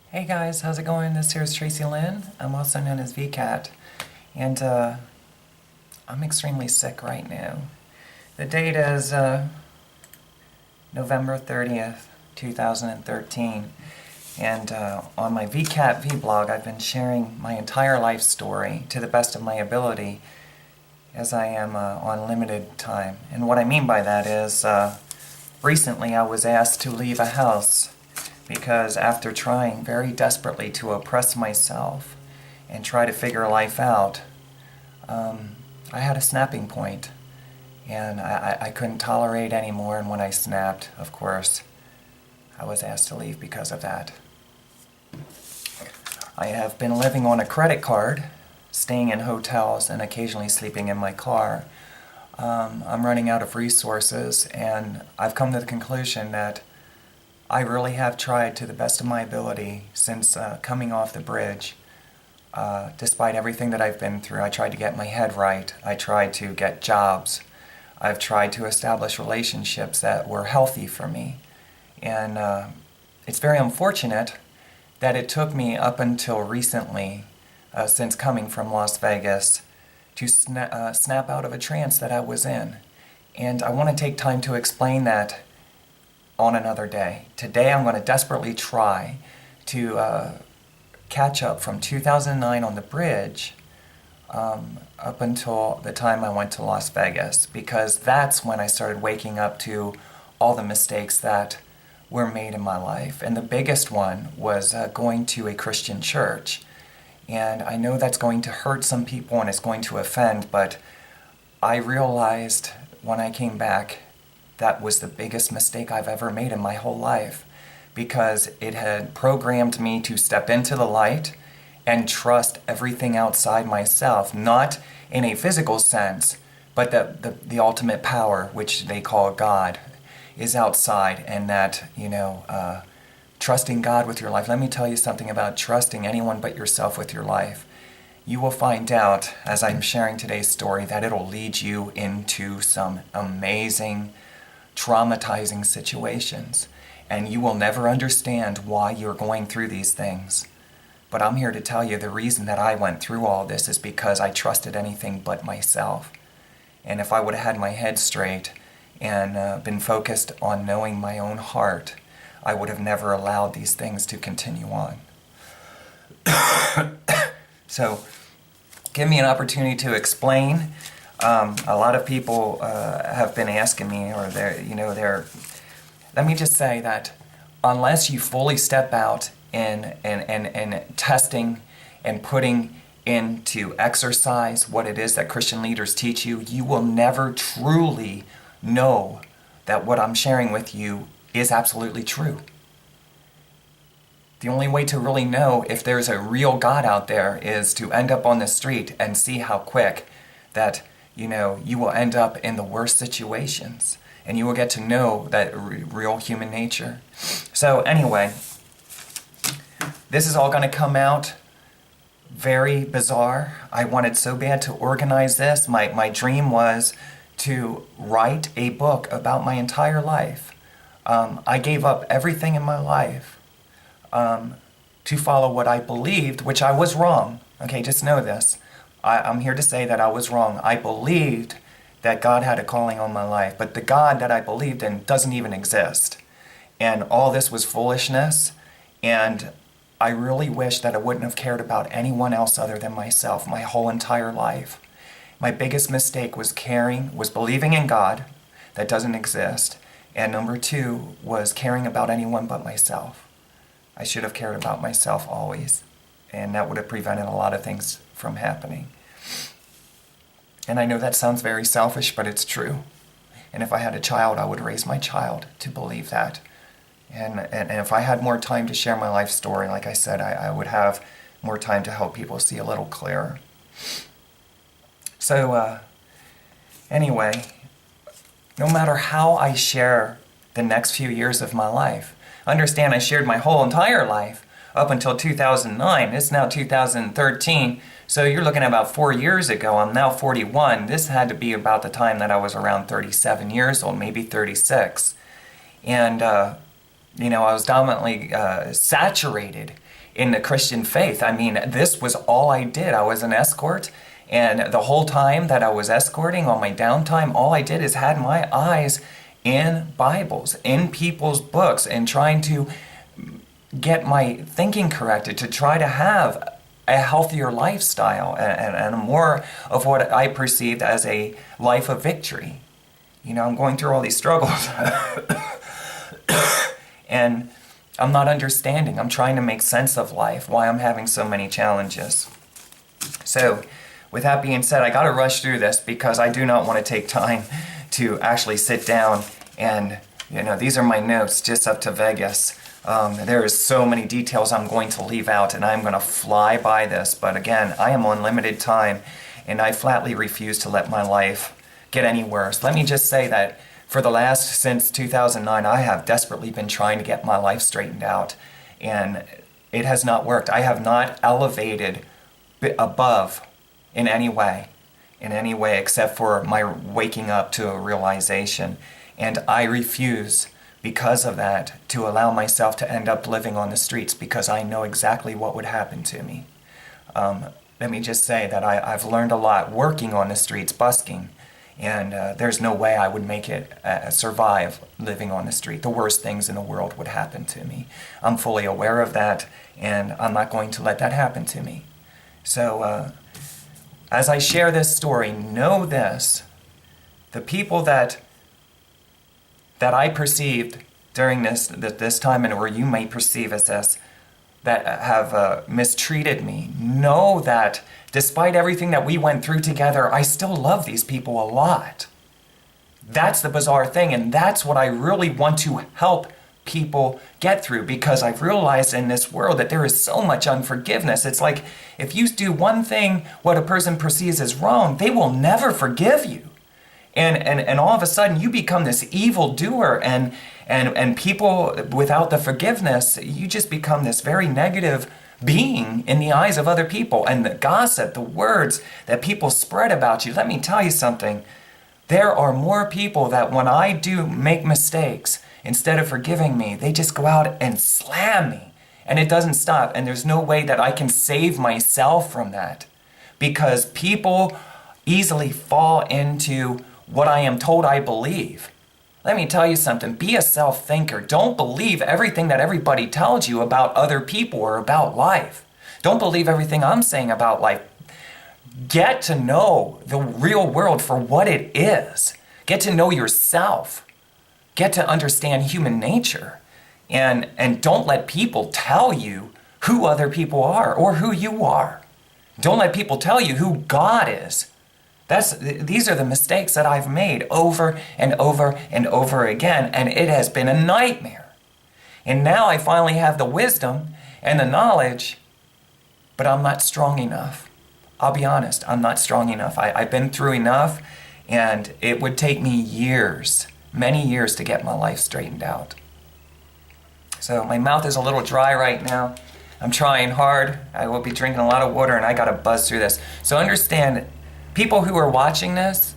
Hey guys, how's it going? This here is Tracilyn. I'm also known as VCat, and I'm extremely sick right now. The date is November 30th, 2013, and on my VCat vlog I've been sharing my entire life story to the best of my ability as I am on limited time. And what I mean by that is recently I was asked to leave a house because after trying very desperately to oppress myself and try to figure life out, I had a snapping point, and I couldn't tolerate anymore, and when I snapped, of course, I was asked to leave because of that. I have been living on a credit card, staying in hotels, and occasionally sleeping in my car. I'm running out of resources, and I've come to the conclusion that I really have tried to the best of my ability since coming off the bridge. Despite everything that I've been through, I tried to get my head right. I tried to get jobs. I've tried to establish relationships that were healthy for me. And it's very unfortunate that it took me up until recently, since coming from Las Vegas, to snap out of a trance that I was in. And I want to take time to explain that on another day. Today I'm going to desperately try to catch up from 2009 on the bridge up until the time I went to Las Vegas, because that's when I started waking up to all the mistakes that were made in my life. And the biggest one was going to a Christian church. And I know that's going to hurt some people and it's going to offend, but I realized when I came back that was the biggest mistake I've ever made in my whole life, because it had programmed me to step into the light and trust everything outside myself, not in a physical sense, but the ultimate power, which they call God, is outside, and that, trusting God with your life. Let me tell you something about trusting anyone but yourself with your life. You will find out, as I'm sharing today's story, that it'll lead you into some amazing, traumatizing situations, and you will never understand why you're going through these things. But I'm here to tell you the reason that I went through all this is because I trusted anything but myself. And if I would have had my head straight and been focused on knowing my own heart, I would have never allowed these things to continue on. So, give me an opportunity to explain. A lot of people have been asking me, or let me just say that unless you fully step out and testing and putting into exercise what it is that Christian leaders teach you, you will never truly know that what I'm sharing with you is absolutely true. The only way to really know if there's a real God out there is to end up on the street and see how quick that you will end up in the worst situations, and you will get to know that real human nature. So anyway, this is all going to come out very bizarre. I wanted so bad to organize this. My dream was to write a book about my entire life. I gave up everything in my life to follow what I believed, which I was wrong. Okay, just know this. I'm here to say that I was wrong. I believed that God had a calling on my life, but the God that I believed in doesn't even exist. And all this was foolishness, and I really wish that I wouldn't have cared about anyone else other than myself my whole entire life. My biggest mistake was believing in God that doesn't exist, and number two was caring about anyone but myself. I should have cared about myself always, and that would have prevented a lot of things from happening. And I know that sounds very selfish, but it's true. And if I had a child, I would raise my child to believe that. And if I had more time to share my life story, like I said, I would have more time to help people see a little clearer. So, anyway, no matter how I share the next few years of my life, understand I shared my whole entire life up until 2009. It's now 2013, so you're looking at about 4 years ago. I'm now 41. This had to be about the time that I was around 37 years old, maybe 36. And, I was dominantly saturated in the Christian faith. I mean, this was all I did. I was an escort, and the whole time that I was escorting on my downtime, all I did is had my eyes in Bibles, in people's books, and trying to get my thinking corrected, to try to have a healthier lifestyle and more of what I perceived as a life of victory. You know, I'm going through all these struggles and I'm not understanding. I'm trying to make sense of life, why I'm having so many challenges. So, with that being said, I got to rush through this because I do not want to take time to actually sit down and, you know, these are my notes just up to Vegas. There is so many details I'm going to leave out, and I'm going to fly by this. But again, I am on limited time, and I flatly refuse to let my life get any worse. Let me just say that since 2009, I have desperately been trying to get my life straightened out, and it has not worked. I have not elevated above in any way except for my waking up to a realization. And I refuse, because of that, to allow myself to end up living on the streets, because I know exactly what would happen to me. Let me just say that I've learned a lot working on the streets, busking, and there's no way I would make it survive living on the street. The worst things in the world would happen to me. I'm fully aware of that, and I'm not going to let that happen to me. So, as I share this story, know this: the people that I perceived during this time, and or you may perceive as this, that have mistreated me, know that despite everything that we went through together, I still love these people a lot. That's the bizarre thing, and that's what I really want to help people get through, because I've realized in this world that there is so much unforgiveness. It's like if you do one thing what a person perceives as wrong, they will never forgive you. And all of a sudden you become this evil doer, and people without the forgiveness, you just become this very negative being in the eyes of other people. And the gossip, the words that people spread about you, let me tell you something. There are more people that when I do make mistakes, instead of forgiving me, they just go out and slam me. And it doesn't stop. And there's no way that I can save myself from that, because people easily fall into what I am told I believe. Let me tell you something. Be a self-thinker. Don't believe everything that everybody tells you about other people or about life. Don't believe everything I'm saying about life. Get to know the real world for what it is. Get to know yourself. Get to understand human nature. And don't let people tell you who other people are or who you are. Don't let people tell you who God is. These are the mistakes that I've made over and over and over again, and it has been a nightmare. And now I finally have the wisdom and the knowledge, but I'm not strong enough. I'll be honest, I'm not strong enough. I've been through enough, and it would take me years, many years, to get my life straightened out. So my mouth is a little dry right now. I'm trying hard. I will be drinking a lot of water, and I gotta buzz through this. So understand, people who are watching this,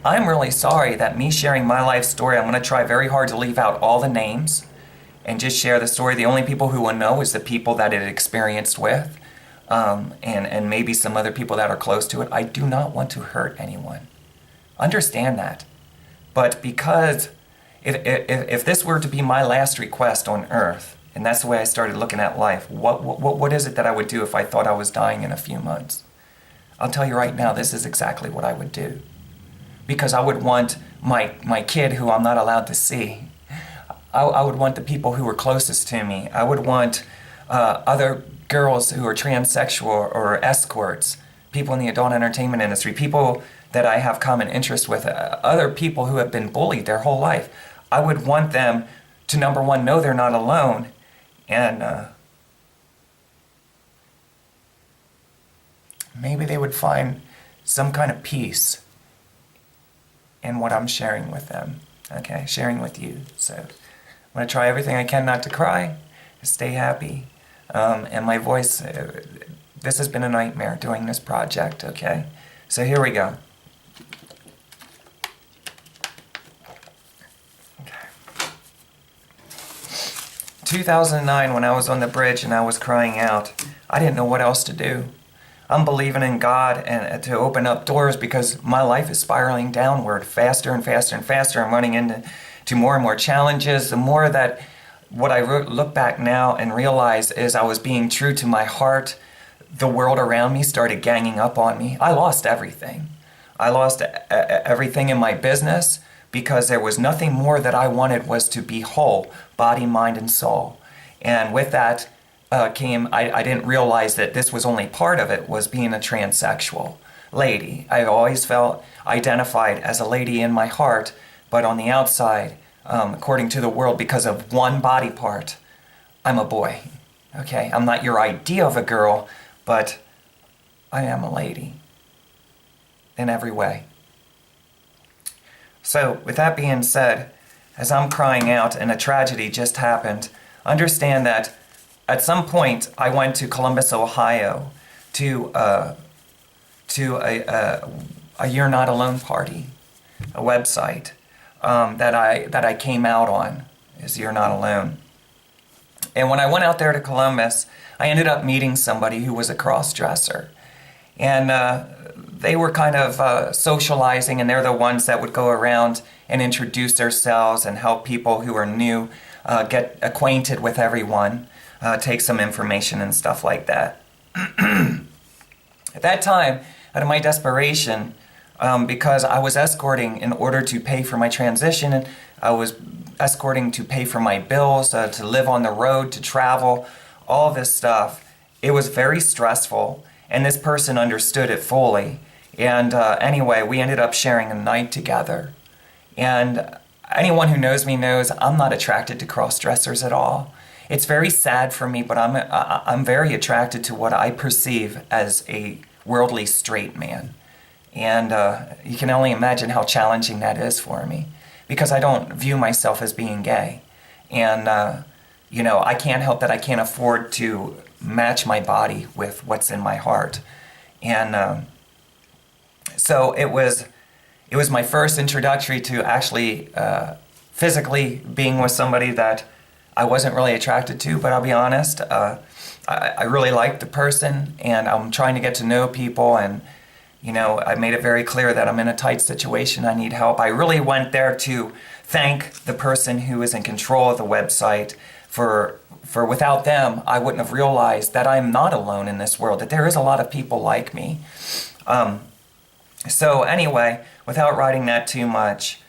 I'm really sorry that me sharing my life story, I'm going to try very hard to leave out all the names and just share the story. The only people who will know is the people that it experienced with, and maybe some other people that are close to it. I do not want to hurt anyone. Understand that. But because if this were to be my last request on earth, and that's the way I started looking at life, what is it that I would do if I thought I was dying in a few months? I'll tell you right now, this is exactly what I would do. Because I would want my kid, who I'm not allowed to see, I would want the people who are closest to me. I would want other girls who are transsexual or escorts, people in the adult entertainment industry, people that I have common interest with, other people who have been bullied their whole life. I would want them to, number one, know they're not alone, and maybe they would find some kind of peace in what I'm sharing with them, okay? Sharing with you. So I'm going to try everything I can not to cry, to stay happy. And my voice, this has been a nightmare doing this project, okay? So here we go. Okay. 2009, when I was on the bridge and I was crying out, I didn't know what else to do. I'm believing in God and to open up doors because my life is spiraling downward faster and faster and faster. I'm running into more and more challenges. The more that what I look back now and realize is I was being true to my heart. The world around me started ganging up on me. I lost everything. I lost everything in my business because there was nothing more that I wanted was to be whole, body, mind, and soul. And with that came, I didn't realize that this was only part of it, was being a transsexual lady. I always felt identified as a lady in my heart, but on the outside, according to the world, because of one body part, I'm a boy. Okay, I'm not your idea of a girl, but I am a lady in every way. So, with that being said, as I'm crying out and a tragedy just happened, understand that at some point I went to Columbus, Ohio to a You're Not Alone party, a website that I came out on, is You're Not Alone. And when I went out there to Columbus, I ended up meeting somebody who was a cross-dresser. And they were kind of socializing, and they're the ones that would go around and introduce themselves and help people who are new get acquainted with everyone, take some information and stuff like that. At that time, out of my desperation, because I was escorting in order to pay for my transition, I was escorting to pay for my bills, to live on the road, to travel, all this stuff. It was very stressful, and this person understood it fully. And anyway, we ended up sharing a night together. And anyone who knows me knows I'm not attracted to cross-dressers at all. It's very sad for me, but I'm very attracted to what I perceive as a worldly straight man. And you can only imagine how challenging that is for me, because I don't view myself as being gay. And, I can't help that I can't afford to match my body with what's in my heart. And so it was my first introductory to actually physically being with somebody that I wasn't really attracted to, but I'll be honest, I really liked the person, and I'm trying to get to know people, and I made it very clear that I'm in a tight situation, I need help. I really went there to thank the person who is in control of the website for without them, I wouldn't have realized that I'm not alone in this world, that there is a lot of people like me. So anyway, without writing that too much,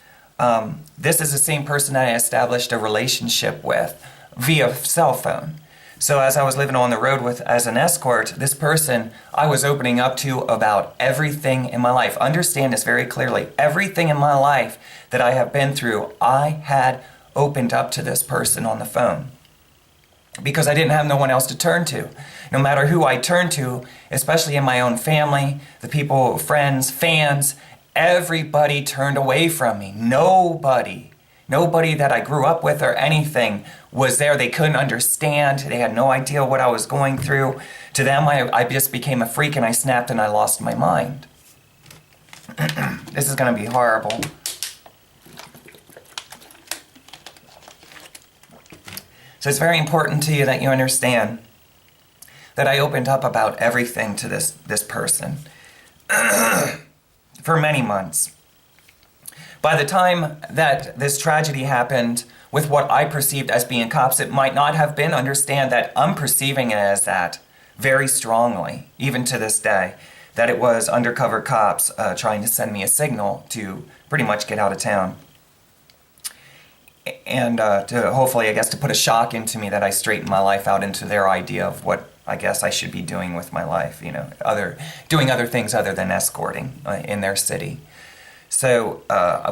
this is the same person that I established a relationship with via cell phone. So as I was living on the road as an escort, this person I was opening up to about everything in my life. Understand this very clearly. Everything in my life that I have been through, I had opened up to this person on the phone, because I didn't have no one else to turn to. No matter who I turned to, especially in my own family, the people, friends, fans, everybody turned away from me. Nobody that I grew up with or anything was there. They couldn't understand. They had no idea what I was going through. To them, I just became a freak, and I snapped and I lost my mind. This is going to be horrible. So it's very important to you that you understand that I opened up about everything to this person for many months. By the time that this tragedy happened with what I perceived as being cops, it might not have been. Understand that I'm perceiving it as that very strongly, even to this day, that it was undercover cops trying to send me a signal to pretty much get out of town. And to hopefully, I guess, to put a shock into me that I straightened my life out into their idea of what I guess I should be doing with my life, doing other things other than escorting in their city. So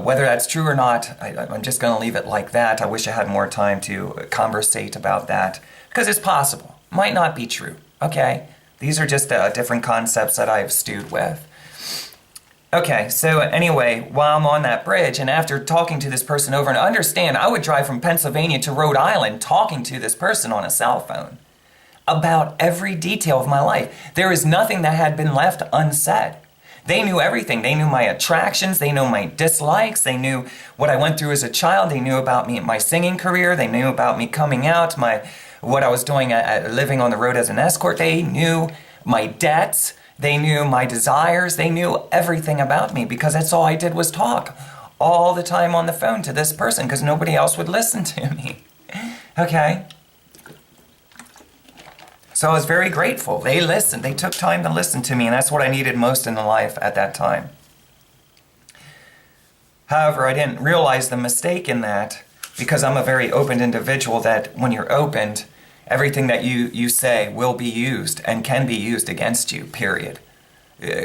whether that's true or not, I'm just going to leave it like that. I wish I had more time to conversate about that, because it's possible. Might not be true, okay? These are just different concepts that I've stewed with. Okay, so anyway, while I'm on that bridge, and after talking to this person over, and understand, I would drive from Pennsylvania to Rhode Island talking to this person on a cell phone about every detail of my life. There is nothing that had been left unsaid. They knew everything. They knew my attractions. They knew my dislikes. They knew what I went through as a child. They knew about me, my singing career. They knew about me coming out, what I was doing living on the road as an escort. They knew my debts. They knew my desires. They knew everything about me because that's all I did was talk all the time on the phone to this person because nobody else would listen to me. Okay? So I was very grateful. They listened. They took time to listen to me, and that's what I needed most in life at that time. However, I didn't realize the mistake in that because I'm a very open individual that when you're opened, everything that you say will be used and can be used against you, period.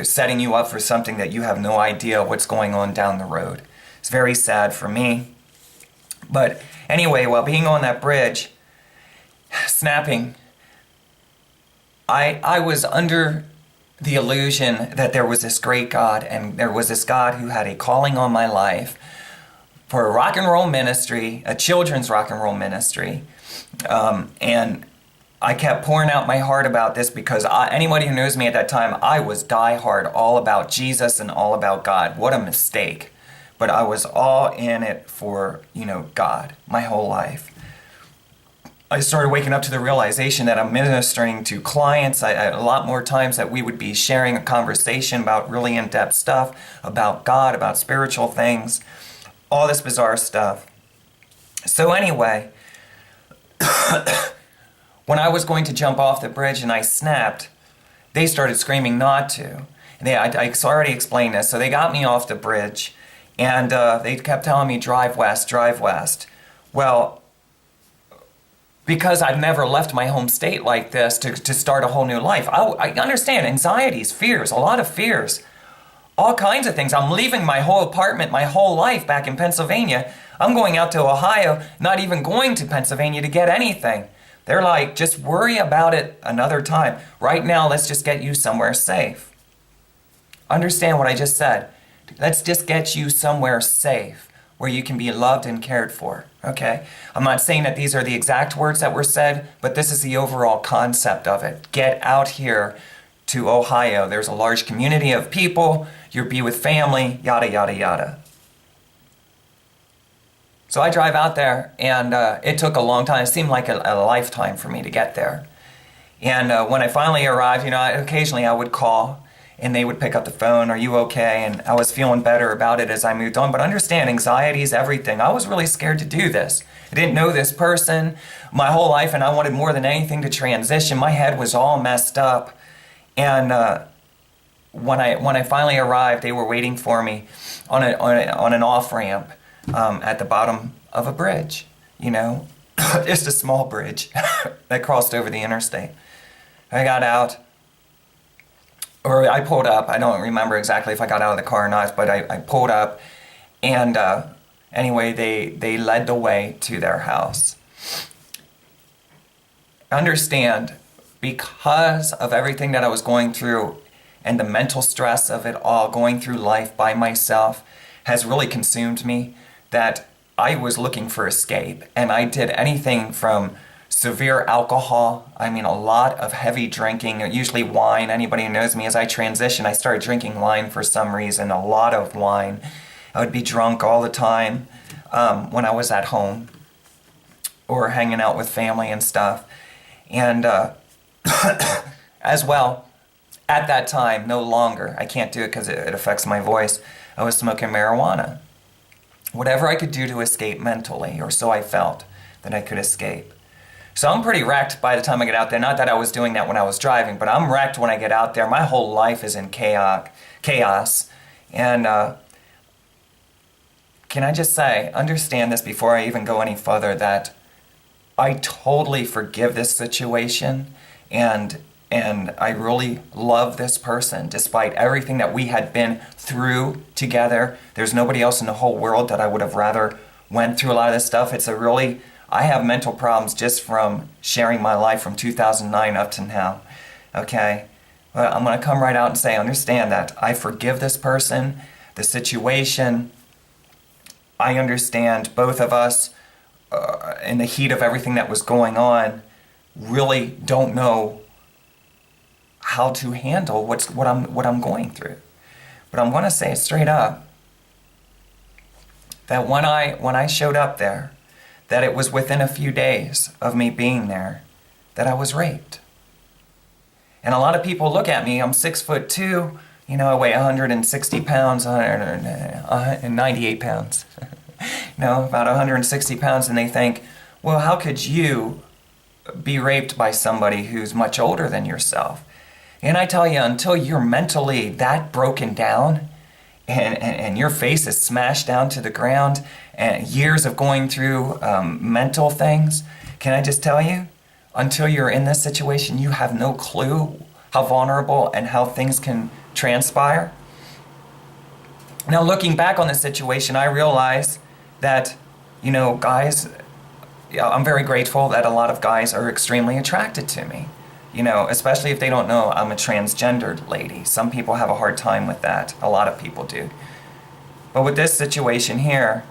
Setting you up for something that you have no idea what's going on down the road. It's very sad for me. But anyway, while being on that bridge, snapping, I was under the illusion that there was this great God and there was this God who had a calling on my life for a rock and roll ministry, a children's rock and roll ministry. And I kept pouring out my heart about this because anybody who knows me at that time, I was diehard, all about Jesus and all about God. What a mistake. But I was all in it for, God, my whole life. I started waking up to the realization that I'm ministering to clients. A lot more times that we would be sharing a conversation about really in-depth stuff, about God, about spiritual things, all this bizarre stuff. So anyway, when I was going to jump off the bridge and I snapped, they started screaming not to. And I already explained this. So they got me off the bridge, and they kept telling me, drive west, drive west. Well, because I've never left my home state like this to start a whole new life. I understand anxieties, fears, a lot of fears, all kinds of things. I'm leaving my whole apartment, my whole life back in Pennsylvania. I'm going out to Ohio, not even going to Pennsylvania to get anything. They're like, just worry about it another time. Right now, let's just get you somewhere safe. Understand what I just said. Let's just get you somewhere safe where you can be loved and cared for, okay? I'm not saying that these are the exact words that were said, but this is the overall concept of it. Get out here to Ohio. There's a large community of people. You'll be with family, yada, yada, yada. So I drive out there, and it took a long time. It seemed like a lifetime for me to get there. And when I finally arrived, occasionally I would call, and they would pick up the phone, are you okay? And I was feeling better about it as I moved on. But understand, anxiety is everything. I was really scared to do this. I didn't know this person my whole life, and I wanted more than anything to transition. My head was all messed up. And when I finally arrived, they were waiting for me on an off-ramp at the bottom of a bridge, just a small bridge that crossed over the interstate. I got out. Or I pulled up. I don't remember exactly if I got out of the car or not, but I pulled up, and anyway, they led the way to their house. Understand, because of everything that I was going through and the mental stress of it all, going through life by myself, has really consumed me, that I was looking for escape, and I did anything from severe alcohol, a lot of heavy drinking, usually wine. Anybody who knows me, as I transitioned, I started drinking wine for some reason, a lot of wine. I would be drunk all the time when I was at home or hanging out with family and stuff. And as well, at that time, no longer, I can't do it because it affects my voice, I was smoking marijuana. Whatever I could do to escape mentally, or so I felt that I could escape. So I'm pretty wrecked by the time I get out there. Not that I was doing that when I was driving, but I'm wrecked when I get out there. My whole life is in chaos. And can I just say, understand this before I even go any further, that I totally forgive this situation, and I really love this person despite everything that we had been through together. There's nobody else in the whole world that I would have rather went through a lot of this stuff. I have mental problems just from sharing my life from 2009 up to now, okay? But I'm going to come right out and say, understand that I forgive this person, the situation. I understand both of us, in the heat of everything that was going on, really don't know how to handle what I'm going through. But I'm going to say it straight up, that when I showed up there, that it was within a few days of me being there that I was raped. And a lot of people look at me, I'm 6'2", I weigh 160 pounds, 198 pounds, about 160 pounds, and they think, well, how could you be raped by somebody who's much older than yourself? And I tell you, until you're mentally that broken down, and your face is smashed down to the ground, and years of going through mental things, can I just tell you, until you're in this situation, you have no clue how vulnerable and how things can transpire. Now, looking back on the situation, I realize that, guys, I'm very grateful that a lot of guys are extremely attracted to me, especially if they don't know I'm a transgendered lady. Some people have a hard time with that. A lot of people do. But with this situation here,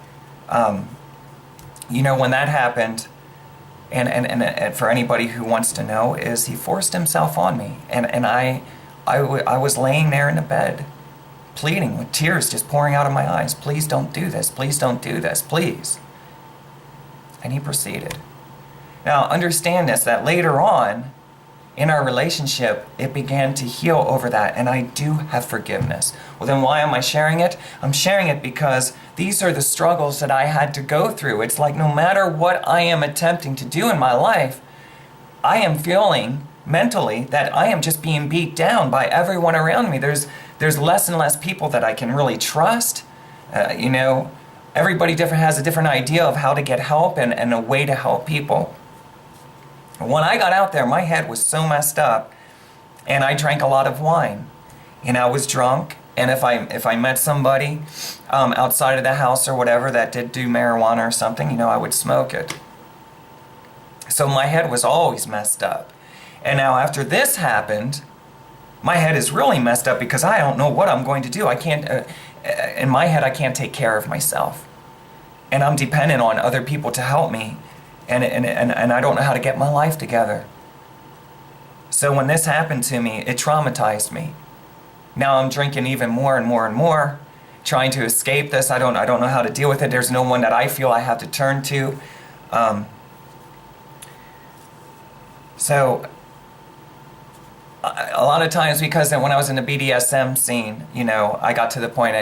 when that happened, and for anybody who wants to know, is he forced himself on me. And I was laying there in the bed, pleading with tears just pouring out of my eyes. Please don't do this. Please don't do this. Please. And he proceeded. Now, understand this, that later on in our relationship, it began to heal over that, and I do have forgiveness. Well, then why am I sharing it? I'm sharing it because these are the struggles that I had to go through. It's like no matter what I am attempting to do in my life, I am feeling mentally that I am just being beat down by everyone around me. There's less and less people that I can really trust. Everybody has a different idea of how to get help and a way to help people. When I got out there, my head was so messed up, and I drank a lot of wine, and I was drunk. And if I met somebody outside of the house or whatever that did do marijuana or something, I would smoke it. So my head was always messed up. And now after this happened, my head is really messed up because I don't know what I'm going to do. I can't, in my head, I can't take care of myself. And I'm dependent on other people to help me. And I don't know how to get my life together. So when this happened to me, it traumatized me. Now I'm drinking even more and more and more, trying to escape this. I don't know how to deal with it. There's no one that I feel I have to turn to. So a lot of times, because when I was in the BDSM scene, I got to the point,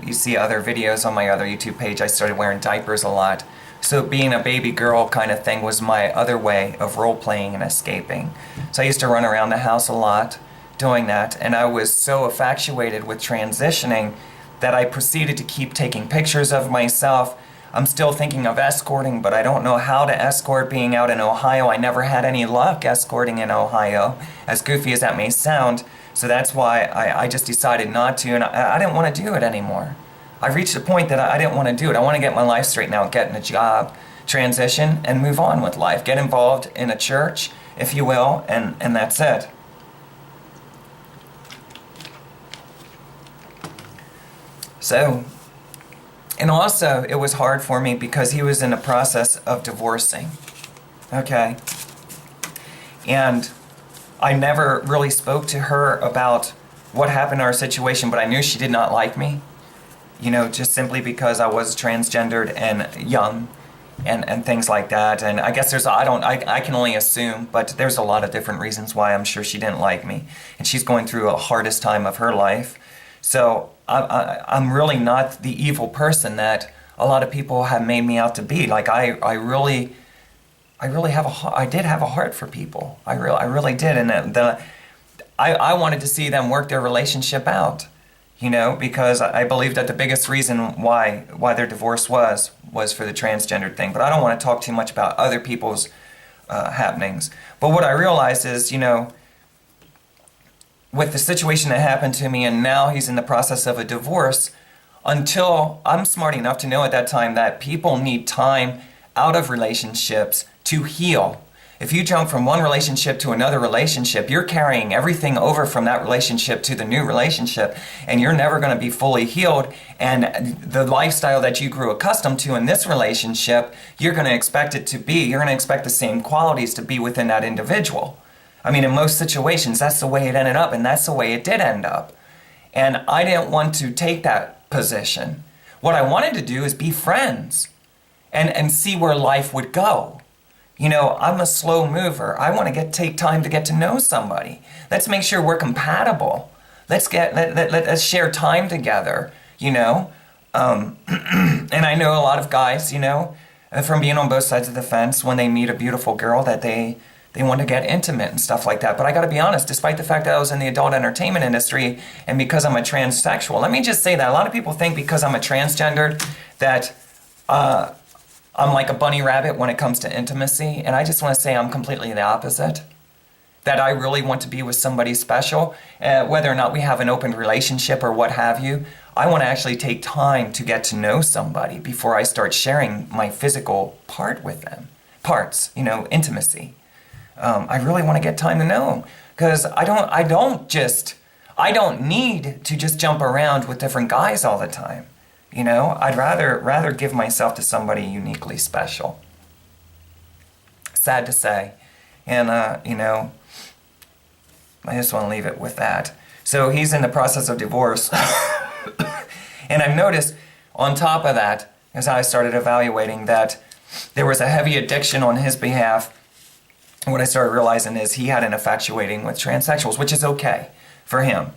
you see other videos on my other YouTube page, I started wearing diapers a lot. So being a baby girl kind of thing was my other way of role-playing and escaping. So I used to run around the house a lot doing that, and I was so infatuated with transitioning that I proceeded to keep taking pictures of myself. I'm still thinking of escorting, but I don't know how to escort being out in Ohio. I never had any luck escorting in Ohio, as goofy as that may sound. So that's why I just decided not to, and I didn't want to do it anymore. I reached a point that I didn't want to do it. I want to get my life straightened out, get in a job, transition, and move on with life. Get involved in a church, if you will, and that's it. So, and also, it was hard for me because he was in the process of divorcing. Okay? And I never really spoke to her about what happened in our situation, but I knew she did not like me. Just simply because I was transgendered and young and things like that. And I guess I can only assume, but there's a lot of different reasons why I'm sure she didn't like me. And she's going through a hardest time of her life. So I'm really not the evil person that a lot of people have made me out to be. Like I did have a heart for people. I really did. And I wanted to see them work their relationship out. Because I believe that the biggest reason why their divorce was for the transgendered thing. But I don't want to talk too much about other people's happenings. But what I realized is, with the situation that happened to me, and now he's in the process of a divorce, until I'm smart enough to know at that time that people need time out of relationships to heal. If you jump from one relationship to another relationship, you're carrying everything over from that relationship to the new relationship, and you're never going to be fully healed. And the lifestyle that you grew accustomed to in this relationship, you're going to expect the same qualities to be within that individual. I mean, in most situations, that's the way it ended up, and that's the way it did end up. And I didn't want to take that position. What I wanted to do is be friends and see where life would go. You know, I'm a slow mover. I want to take time to get to know somebody. Let's make sure we're compatible. Let's share time together, you know. And I know a lot of guys, you know, from being on both sides of the fence, when they meet a beautiful girl, that they want to get intimate and stuff like that. But I got to be honest, despite the fact that I was in the adult entertainment industry and because I'm a transsexual, let me just say that a lot of people think because I'm a transgender that I'm like a bunny rabbit when it comes to intimacy. And I just want to say I'm completely the opposite. That I really want to be with somebody special, whether or not we have an open relationship or what have you. I want to actually take time to get to know somebody before I start sharing my physical parts, you know, intimacy. I really want to get time to know them because I don't need to just jump around with different guys all the time. You know, I'd rather give myself to somebody uniquely special. Sad to say. And, you know, I just want to leave it with that. So he's in the process of divorce. And I've noticed on top of that, as I started evaluating, that there was a heavy addiction on his behalf. And what I started realizing is he had an infatuating with transsexuals, which is okay for him.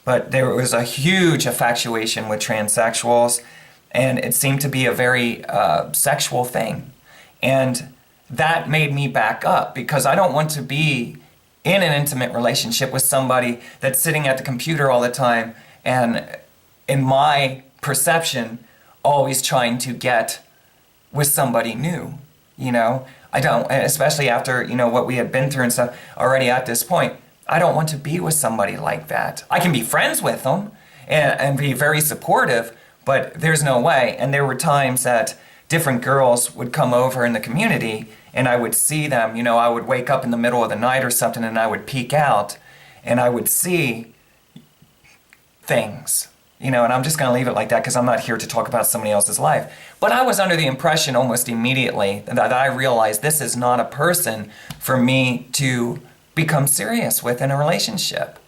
But there was a huge infatuation with transsexuals, and it seemed to be a very sexual thing. And that made me back up because I don't want to be in an intimate relationship with somebody that's sitting at the computer all the time and, in my perception, always trying to get with somebody new. You know, I don't, especially after, you know, what we had been through and stuff already at this point, I don't want to be with somebody like that. I can be friends with them and be very supportive, but there's no way. And there were times that different girls would come over in the community and I would see them, you know, I would wake up in the middle of the night or something and I would peek out and I would see things, you know, and I'm just going to leave it like that because I'm not here to talk about somebody else's life. But I was under the impression almost immediately that I realized this is not a person for me to become serious with in a relationship.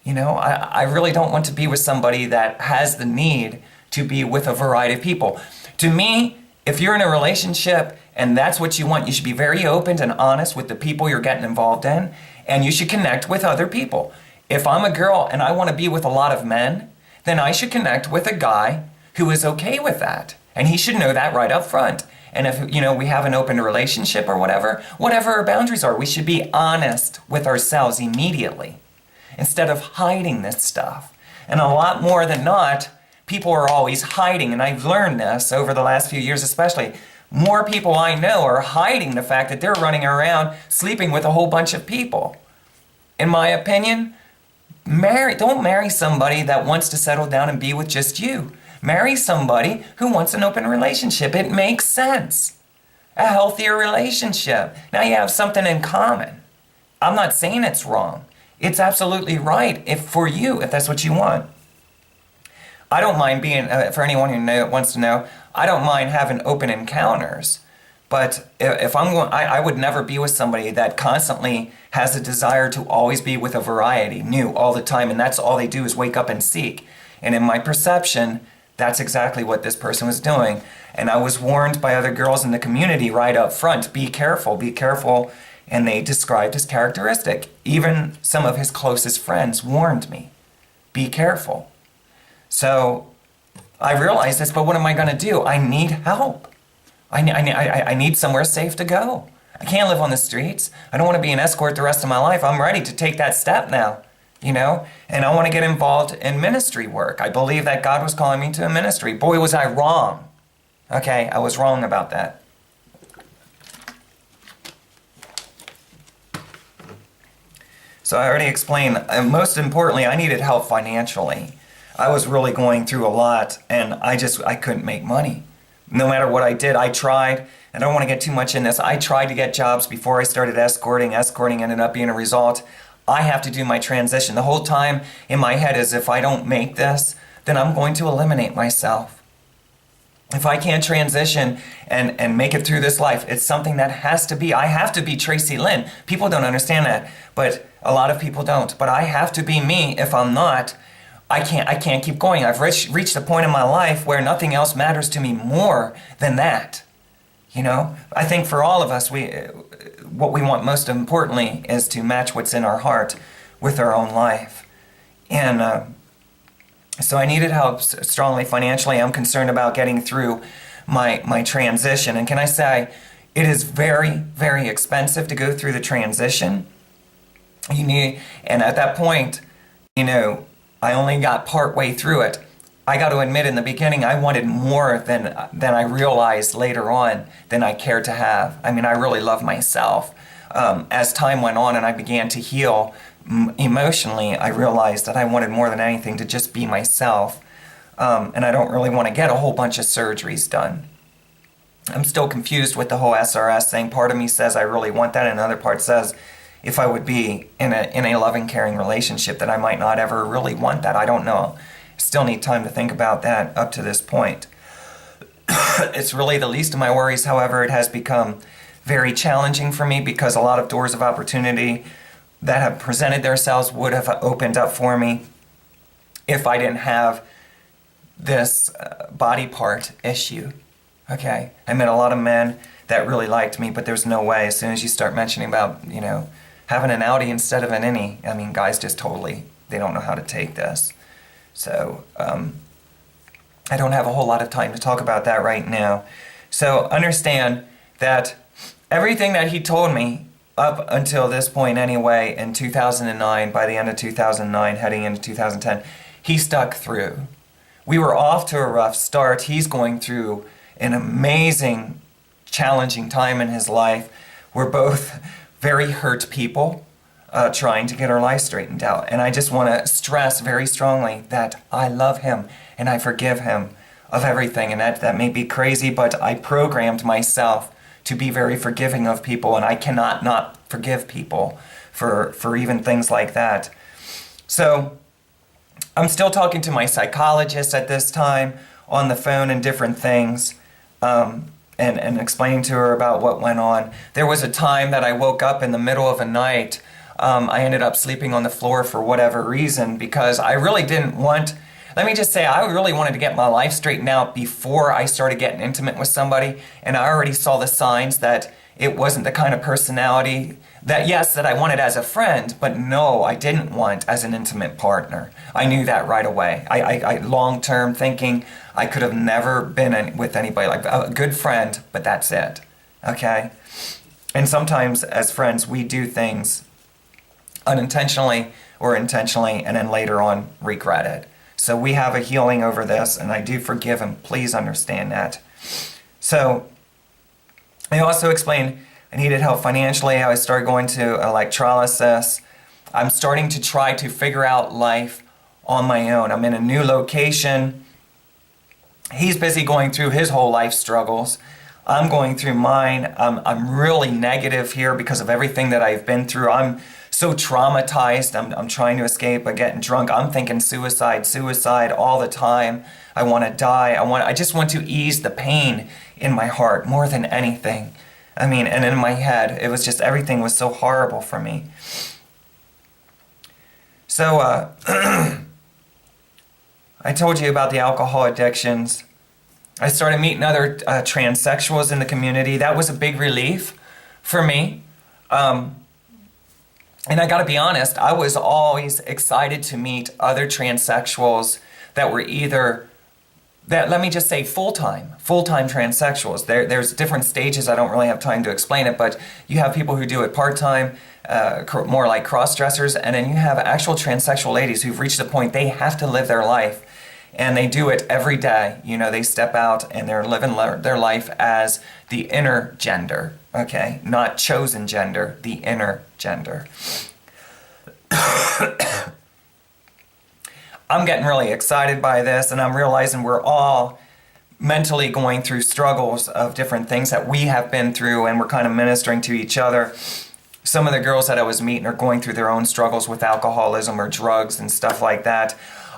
You know, I really don't want to be with somebody that has the need to be with a variety of people. To me, if you're in a relationship and that's what you want, you should be very open and honest with the people you're getting involved in, and you should connect with other people. If I'm a girl and I want to be with a lot of men, then I should connect with a guy who is okay with that. And he should know that right up front. And if, you know, we have an open relationship or whatever our boundaries are, we should be honest with ourselves immediately instead of hiding this stuff. And a lot more than not, people are always hiding. And I've learned this over the last few years especially. More people I know are hiding the fact that they're running around sleeping with a whole bunch of people. In my opinion, don't marry somebody that wants to settle down and be with just you. Marry somebody who wants an open relationship. It makes sense. A healthier relationship. Now you have something in common. I'm not saying it's wrong. It's absolutely right for you, if that's what you want. I don't mind being, for anyone who wants to know, I don't mind having open encounters. But if I'm going, I would never be with somebody that constantly has a desire to always be with a variety, new all the time, and that's all they do is wake up and seek. And in my perception, that's exactly what this person was doing. And I was warned by other girls in the community right up front, be careful, be careful. And they described his characteristic. Even some of his closest friends warned me, be careful. So I realized this, but what am I going to do? I need help. I need somewhere safe to go. I can't live on the streets. I don't want to be an escort the rest of my life. I'm ready to take that step now, you know? And I want to get involved in ministry work. I believe that God was calling me to a ministry. Boy, was I wrong. Okay, I was wrong about that. So I already explained, most importantly, I needed help financially. I was really going through a lot, and I couldn't make money. No matter what I did, I tried. I don't want to get too much in this. I tried to get jobs before I started escorting. Escorting ended up being a result. I have to do my transition. The whole time in my head is if I don't make this, then I'm going to eliminate myself. If I can't transition and make it through this life, it's something that has to be. I have to be Tracilyn. People don't understand that, but a lot of people don't. But I have to be me. If I'm not, I can't keep going. I've reached a point in my life where nothing else matters to me more than that. You know, I think for all of us, what we want most importantly is to match what's in our heart with our own life. And so I needed help strongly financially. I'm concerned about getting through my transition. And can I say, it is very, very expensive to go through the transition. And at that point, you know, I only got part way through it. I got to admit, in the beginning, I wanted more than I realized later on than I cared to have. I mean, I really love myself. As time went on and I began to heal emotionally, I realized that I wanted more than anything to just be myself. And I don't really want to get a whole bunch of surgeries done. I'm still confused with the whole SRS thing. Part of me says I really want that, and another part says if I would be in a loving, caring relationship, that I might not ever really want that. I don't know. Still need time to think about that up to this point. It's really the least of my worries. However, it has become very challenging for me because a lot of doors of opportunity that have presented themselves would have opened up for me if I didn't have this body part issue. Okay, I met a lot of men that really liked me, but there's no way. As soon as you start mentioning about, you know, having an outie instead of an innie, I mean, guys just totally, they don't know how to take this. So I don't have a whole lot of time to talk about that right now. So understand that everything that he told me up until this point anyway, in 2009, by the end of 2009, heading into 2010, he stuck through. We were off to a rough start. He's going through an amazing, challenging time in his life. We're both very hurt people trying to get our life straightened out. And I just want to stress very strongly that I love him and I forgive him of everything. And that may be crazy, but I programmed myself to be very forgiving of people, and I cannot not forgive people for even things like that. So I'm still talking to my psychologist at this time on the phone and different things, and explaining to her about what went on. There was a time that I woke up in the middle of a night. I ended up sleeping on the floor for whatever reason because I really didn't want... Let me just say, I really wanted to get my life straightened out before I started getting intimate with somebody, and I already saw the signs that it wasn't the kind of personality that, yes, that I wanted as a friend, but no, I didn't want as an intimate partner. I knew that right away. I long-term thinking, I could have never been with anybody like a good friend, but that's it, okay? And sometimes as friends, we do things unintentionally or intentionally, and then later on regret it. So we have a healing over this, and I do forgive him. Please understand that. So I also explained I needed help financially. I started going to electrolysis. I'm starting to try to figure out life on my own. I'm in a new location. He's busy going through his whole life struggles. I'm going through mine. I'm really negative here because of everything that I've been through. I'm so traumatized. I'm trying to escape by getting drunk. I'm thinking suicide all the time. I want to die. I just want to ease the pain in my heart more than anything. I mean, and in my head, it was just, everything was so horrible for me. So, I told you about the alcohol addictions. I started meeting other transsexuals in the community. That was a big relief for me. And I gotta be honest, I was always excited to meet other transsexuals that were either, let me just say full-time transsexuals. There's different stages. I don't really have time to explain it, but you have people who do it part-time, more like cross-dressers, and then you have actual transsexual ladies who've reached a point they have to live their life, and they do it every day. You know, they step out and they're living their life as the inner gender, okay? Not chosen gender, the inner gender. I'm getting really excited by this, and I'm realizing we're all mentally going through struggles of different things that we have been through, and we're kind of ministering to each other. Some of the girls that I was meeting are going through their own struggles with alcoholism or drugs and stuff like that.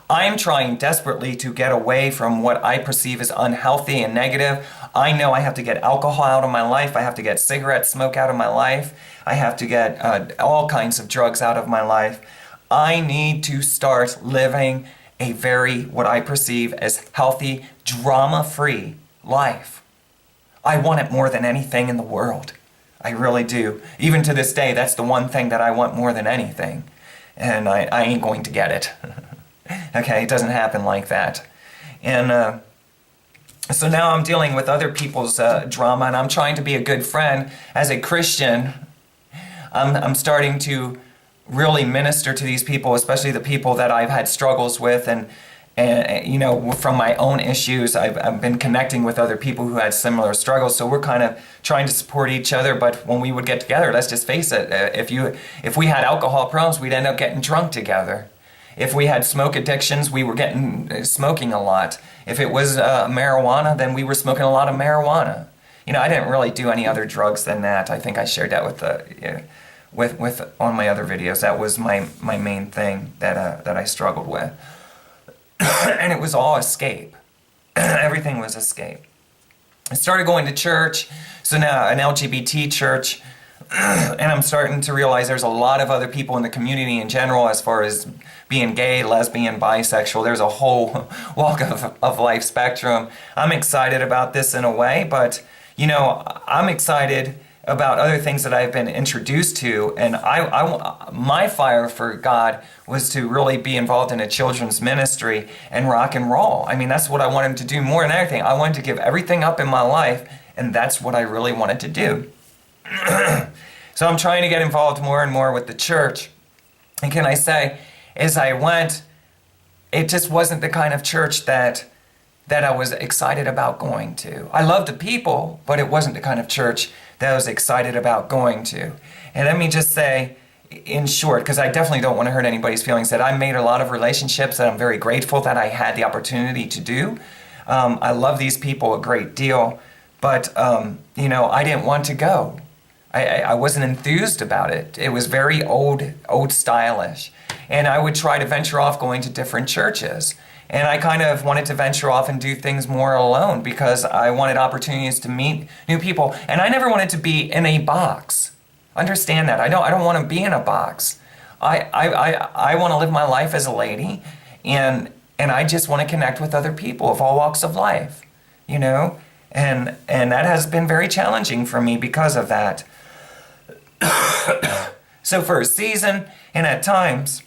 I'm trying desperately to get away from what I perceive as unhealthy and negative. I know I have to get alcohol out of my life. I have to get cigarette smoke out of my life. I have to get all kinds of drugs out of my life. I need to start living a very, what I perceive as healthy, drama-free life. I want it more than anything in the world. I really do. Even to this day, that's the one thing that I want more than anything. And I ain't going to get it. Okay, it doesn't happen like that. And so now I'm dealing with other people's drama, and I'm trying to be a good friend. As a Christian, I'm starting to really minister to these people, especially the people that I've had struggles with, and you know, from my own issues, I've been connecting with other people who had similar struggles. So we're kind of trying to support each other. But when we would get together, let's just face it, if we had alcohol problems, we'd end up getting drunk together. If we had smoke addictions, we were smoking a lot. If it was marijuana, then we were smoking a lot of marijuana. You know, I didn't really do any other drugs than that. I think I shared that with on my other videos. That was my main thing that I struggled with. And it was all escape. Everything was escape. I started going to church, so now an LGBT church, and I'm starting to realize there's a lot of other people in the community in general as far as being gay, lesbian, bisexual. There's a whole walk of life spectrum. I'm excited about this in a way, but you know, I'm excited about other things that I've been introduced to, and my fire for God was to really be involved in a children's ministry and rock and roll. I mean, that's what I wanted to do more than anything. I wanted to give everything up in my life, and that's what I really wanted to do. So I'm trying to get involved more and more with the church. And can I say, as I went, it just wasn't the kind of church that I was excited about going to. I loved the people, but it wasn't the kind of church that I was excited about going to. And let me just say, in short, because I definitely don't want to hurt anybody's feelings, that I made a lot of relationships that I'm very grateful that I had the opportunity to do. I love these people a great deal, but you know, I didn't want to go. I wasn't enthused about it. It was very old stylish. And I would try to venture off going to different churches. And I kind of wanted to venture off and do things more alone because I wanted opportunities to meet new people. And I never wanted to be in a box. Understand that. I don't want to be in a box. I want to live my life as a lady, and I just want to connect with other people of all walks of life, you know? And that has been very challenging for me because of that. So for a season, and at times,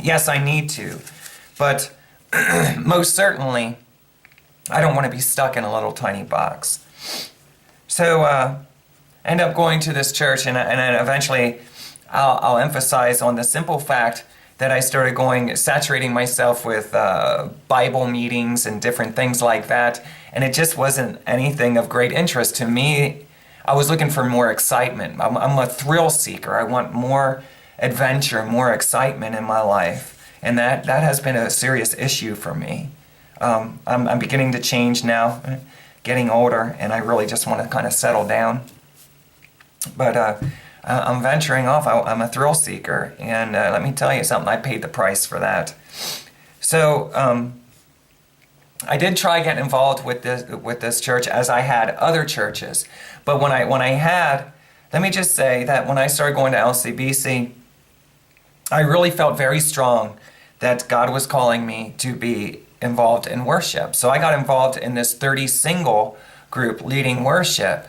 yes, I need to, but most certainly, I don't want to be stuck in a little tiny box. So I end up going to this church, and eventually I'll emphasize on the simple fact that I started saturating myself with Bible meetings and different things like that, and it just wasn't anything of great interest to me. I was looking for more excitement. I'm a thrill seeker. I want more adventure, more excitement in my life. And that has been a serious issue for me. I'm beginning to change now, getting older, and I really just want to kind of settle down. But I'm venturing off. I'm a thrill seeker, and let me tell you something, I paid the price for that. So I did try getting involved with this church as I had other churches. But when I had, let me just say that when I started going to LCBC, I really felt very strong that God was calling me to be involved in worship. So I got involved in this 30 single group leading worship.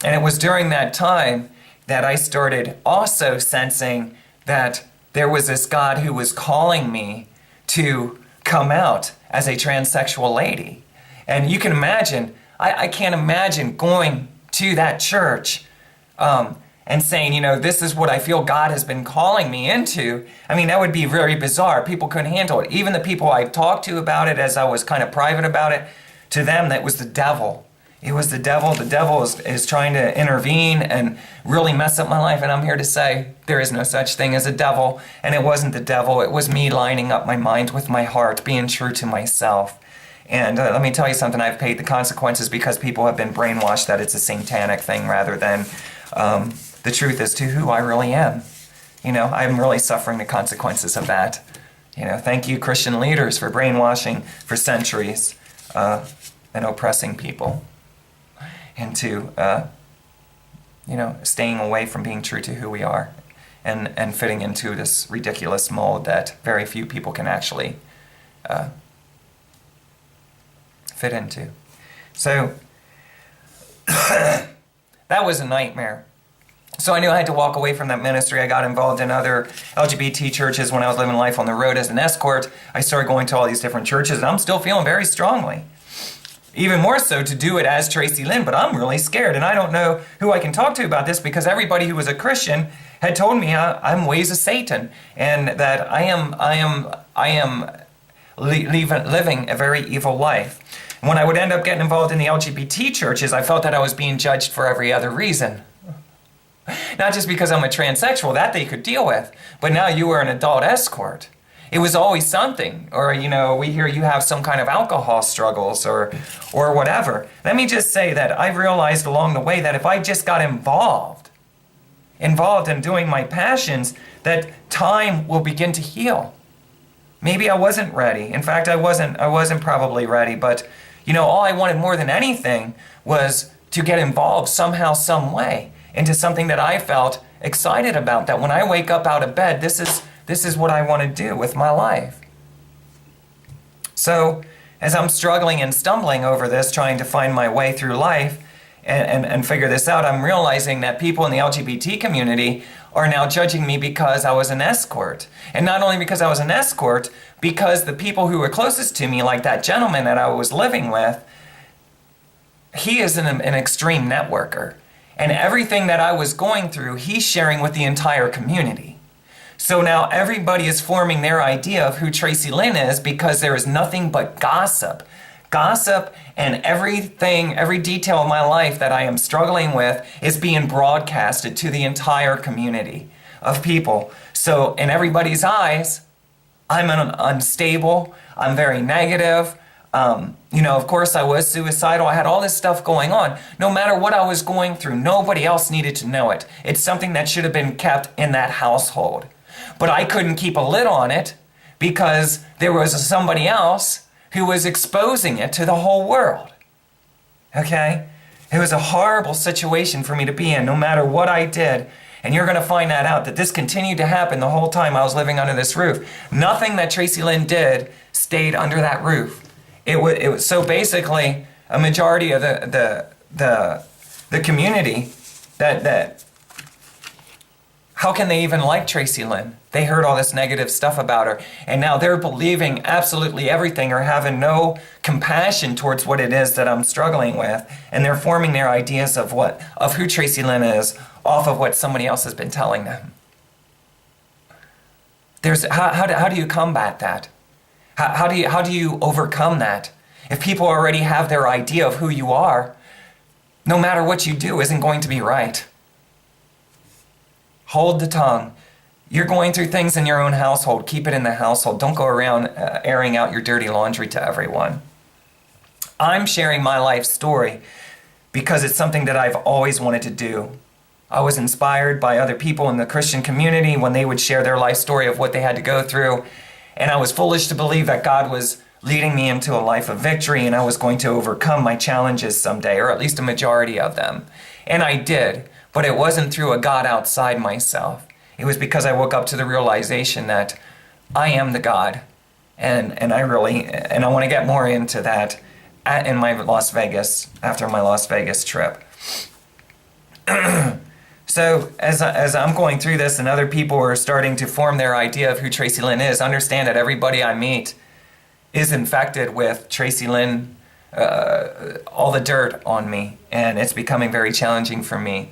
And it was during that time that I started also sensing that there was this God who was calling me to come out as a transsexual lady. And you can imagine, I can't imagine going to that church and saying, you know, this is what I feel God has been calling me into. I mean, that would be very bizarre. People couldn't handle it. Even the people I talked to about it, as I was kind of private about it, to them, that was the devil. It was the devil. The devil is trying to intervene and really mess up my life. And I'm here to say there is no such thing as a devil. And it wasn't the devil. It was me lining up my mind with my heart, being true to myself. And let me tell you something. I've paid the consequences because people have been brainwashed that it's a satanic thing rather than the truth as to who I really am. You know, I'm really suffering the consequences of that. Thank you, Christian leaders, for brainwashing for centuries and oppressing people into, staying away from being true to who we are and fitting into this ridiculous mold that very few people can actually fit into. So that was a nightmare. So I knew I had to walk away from that ministry. I got involved in other LGBT churches when I was living life on the road as an escort. I started going to all these different churches, and I'm still feeling very strongly. Even more so to do it as Tracilyn, but I'm really scared, and I don't know who I can talk to about this because everybody who was a Christian had told me I'm ways of Satan, and that I am living a very evil life. When I would end up getting involved in the LGBT churches, I felt that I was being judged for every other reason. Not just because I'm a transsexual, that they could deal with, but now you were an adult escort. It was always something. Or, we hear you have some kind of alcohol struggles or whatever. Let me just say that I realized along the way that if I just got involved in doing my passions, that time will begin to heal. Maybe I wasn't ready. In fact, I wasn't probably ready, but all I wanted more than anything was to get involved somehow, some way into something that I felt excited about, that when I wake up out of bed, this is what I want to do with my life. So as I'm struggling and stumbling over this, trying to find my way through life and figure this out, I'm realizing that people in the LGBT community are now judging me because I was an escort. And not only because I was an escort, because the people who were closest to me, like that gentleman that I was living with, he is an extreme networker. And everything that I was going through, he's sharing with the entire community. So now everybody is forming their idea of who Tracilyn is because there is nothing but gossip. Gossip and everything, every detail of my life that I am struggling with is being broadcasted to the entire community of people. So in everybody's eyes, I'm unstable, I'm very negative. Of course I was suicidal. I had all this stuff going on. No matter what I was going through, nobody else needed to know it. It's something that should have been kept in that household. But I couldn't keep a lid on it because there was somebody else who was exposing it to the whole world. Okay? It was a horrible situation for me to be in, no matter what I did. And you're going to find that this continued to happen the whole time I was living under this roof. Nothing that Tracilyn did stayed under that roof. It was so basically a majority of the community that how can they even like Tracilyn? They heard all this negative stuff about her, and now they're believing absolutely everything or having no compassion towards what it is that I'm struggling with, and they're forming their ideas of who Tracilyn is off of what somebody else has been telling them. How do you combat that? How do you overcome that? If people already have their idea of who you are, no matter what you do isn't going to be right. Hold the tongue. You're going through things in your own household. Keep it in the household. Don't go around airing out your dirty laundry to everyone. I'm sharing my life story because it's something that I've always wanted to do. I was inspired by other people in the Christian community when they would share their life story of what they had to go through. And I was foolish to believe that God was leading me into a life of victory and I was going to overcome my challenges someday, or at least a majority of them. And I did, but it wasn't through a God outside myself. It was because I woke up to the realization that I am the God. And I want to get more into that after my Las Vegas trip. So as I'm going through this and other people are starting to form their idea of who Tracilyn is, understand that everybody I meet is infected with Tracilyn, all the dirt on me, and it's becoming very challenging for me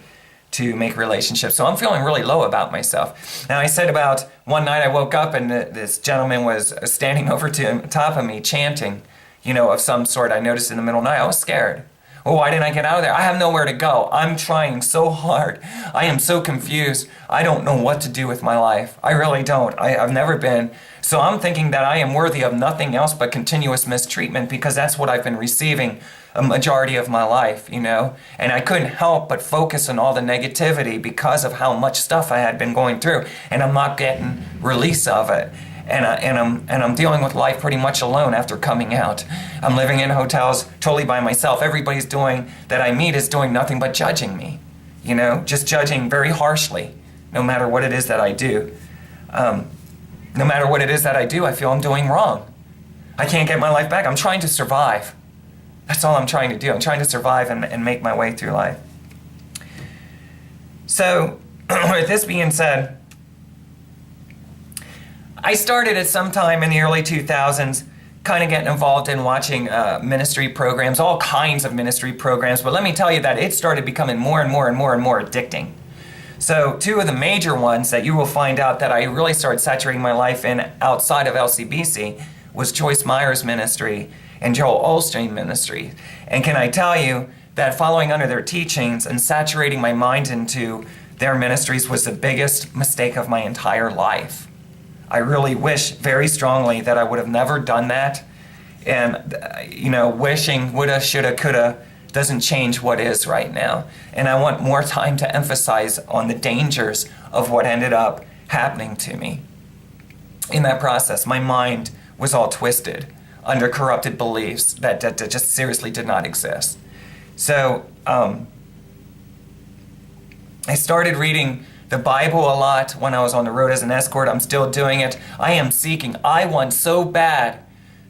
to make relationships. So I'm feeling really low about myself. Now I said about one night I woke up and this gentleman was standing over to top of me chanting, of some sort. I noticed in the middle of the night. I was scared. Oh, why didn't I get out of there? I have nowhere to go. I'm trying so hard. I am so confused. I don't know what to do with my life. I really don't. I've never been. So I'm thinking that I am worthy of nothing else but continuous mistreatment because that's what I've been receiving a majority of my life, And I couldn't help but focus on all the negativity because of how much stuff I had been going through. And I'm not getting release of it. and I'm dealing with life pretty much alone after coming out. I'm living in hotels totally by myself. Everybody's that I meet is doing nothing but judging me, just judging very harshly, no matter what it is that I do. No matter what it is that I do, I feel I'm doing wrong. I can't get my life back. I'm trying to survive. That's all I'm trying to do. I'm trying to survive and make my way through life. So, with this being said, I started at some time in the early 2000s kind of getting involved in watching ministry programs, all kinds of ministry programs, but let me tell you that it started becoming more and more and more and more addicting. So two of the major ones that you will find out that I really started saturating my life in outside of LCBC was Joyce Meyer's ministry and Joel Osteen's ministry. And can I tell you that following under their teachings and saturating my mind into their ministries was the biggest mistake of my entire life. I really wish very strongly that I would have never done that. And, wishing woulda, shoulda, coulda doesn't change what is right now. And I want more time to emphasize on the dangers of what ended up happening to me. In that process, my mind was all twisted under corrupted beliefs that just seriously did not exist. So I started reading the Bible a lot when I was on the road as an escort. I'm still doing it. I want so bad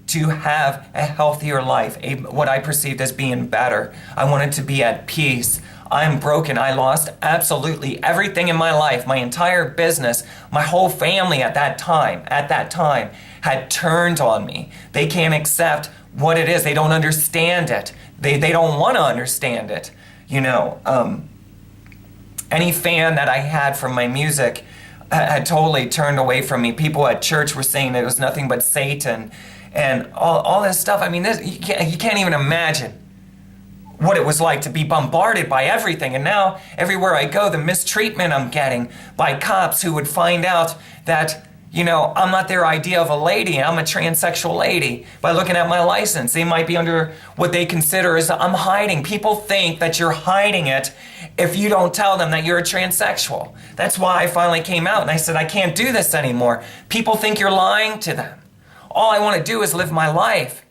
to have a healthier life, what I perceived as being better. I wanted to be at peace. I'm broken. I lost absolutely everything in my life, my entire business, my whole family at that time had turned on me. They can't accept what it is. They don't understand it. They don't want to understand it. Any fan that I had from my music had totally turned away from me. People at church were saying that it was nothing but Satan and all this stuff. I mean, you can't even imagine what it was like to be bombarded by everything. And now, everywhere I go, the mistreatment I'm getting by cops who would find out that, I'm not their idea of a lady, I'm a transsexual lady. By looking at my license, they might be under what they consider as I'm hiding. People think that you're hiding it if you don't tell them that you're a transsexual. That's why I finally came out and I said, I can't do this anymore. People think you're lying to them. All I want to do is live my life.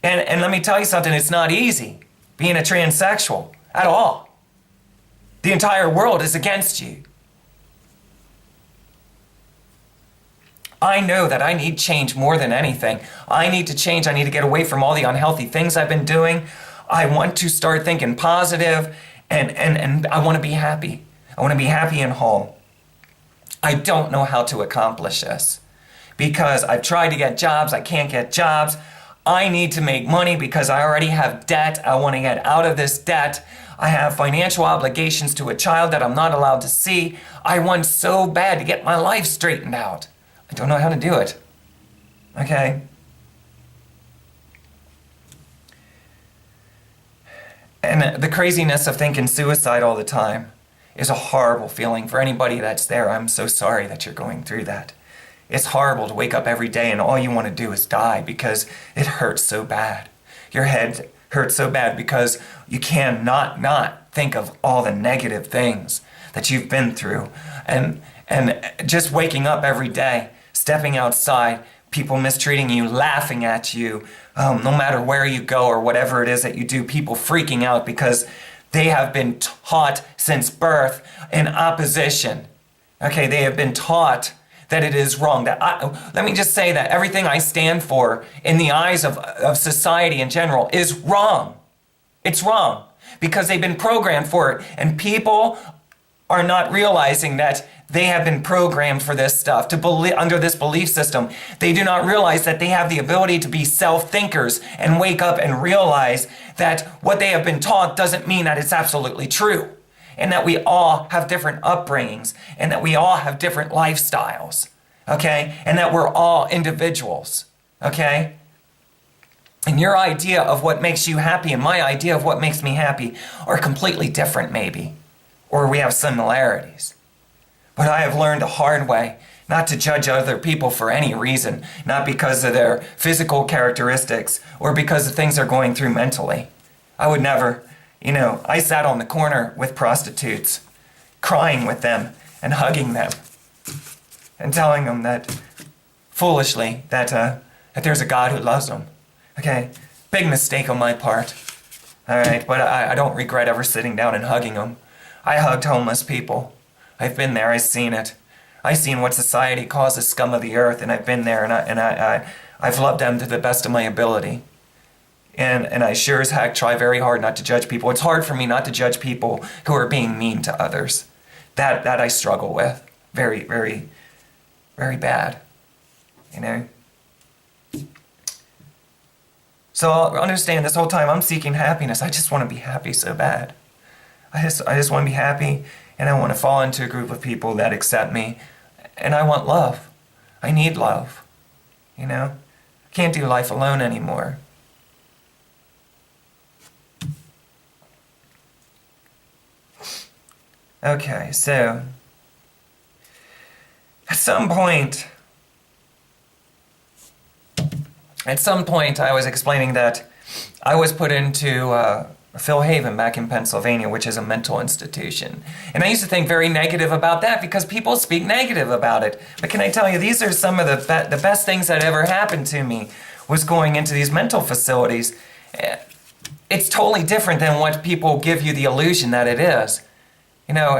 And let me tell you something, it's not easy being a transsexual at all. The entire world is against you. I know that I need change more than anything. I need to change. I need to get away from all the unhealthy things I've been doing. I want to start thinking positive, and I want to be happy. I want to be happy and whole. I don't know how to accomplish this because I've tried to get jobs. I can't get jobs. I need to make money because I already have debt. I want to get out of this debt. I have financial obligations to a child that I'm not allowed to see. I want so bad to get my life straightened out. I don't know how to do it. Okay? And the craziness of thinking suicide all the time is a horrible feeling for anybody that's there. I'm so sorry that you're going through that. It's horrible to wake up every day and all you want to do is die because it hurts so bad. Your head hurts so bad because you cannot not think of all the negative things that you've been through. And just waking up every day, stepping outside, people mistreating you, laughing at you, no matter where you go or whatever it is that you do, people freaking out because they have been taught since birth in opposition. Okay, they have been taught that it is wrong. Let me just say that everything I stand for in the eyes of society in general is wrong. It's wrong because they've been programmed for it, and people are not realizing that they have been programmed for this stuff, to believe under this belief system. They do not realize that they have the ability to be self-thinkers and wake up and realize that what they have been taught doesn't mean that it's absolutely true, and that we all have different upbringings, and that we all have different lifestyles, okay? And that we're all individuals, okay? And your idea of what makes you happy and my idea of what makes me happy are completely different maybe, or we have similarities. But I have learned the hard way not to judge other people for any reason, not because of their physical characteristics or because of things they're going through mentally. I would never, I sat on the corner with prostitutes, crying with them and hugging them and telling them that foolishly that there's a God who loves them. Okay, big mistake on my part. All right, but I don't regret ever sitting down and hugging them. I hugged homeless people. I've been there. I've seen it. I've seen what society calls the scum of the earth, and I've been there, and I've loved them to the best of my ability. And I sure as heck try very hard not to judge people. It's hard for me not to judge people who are being mean to others. That I struggle with. Very, very, very bad. You know? So understand, this whole time I'm seeking happiness. I just want to be happy so bad. I just want to be happy, and I want to fall into a group of people that accept me. And I want love. I need love. You know? I can't do life alone anymore. Okay, so at some point I was explaining that I was put into Phil Haven back in Pennsylvania, which is a mental institution. And I used to think very negative about that because people speak negative about it. But can I tell you, these are some of the best things that ever happened to me was going into these mental facilities. It's totally different than what people give you the illusion that it is. You know,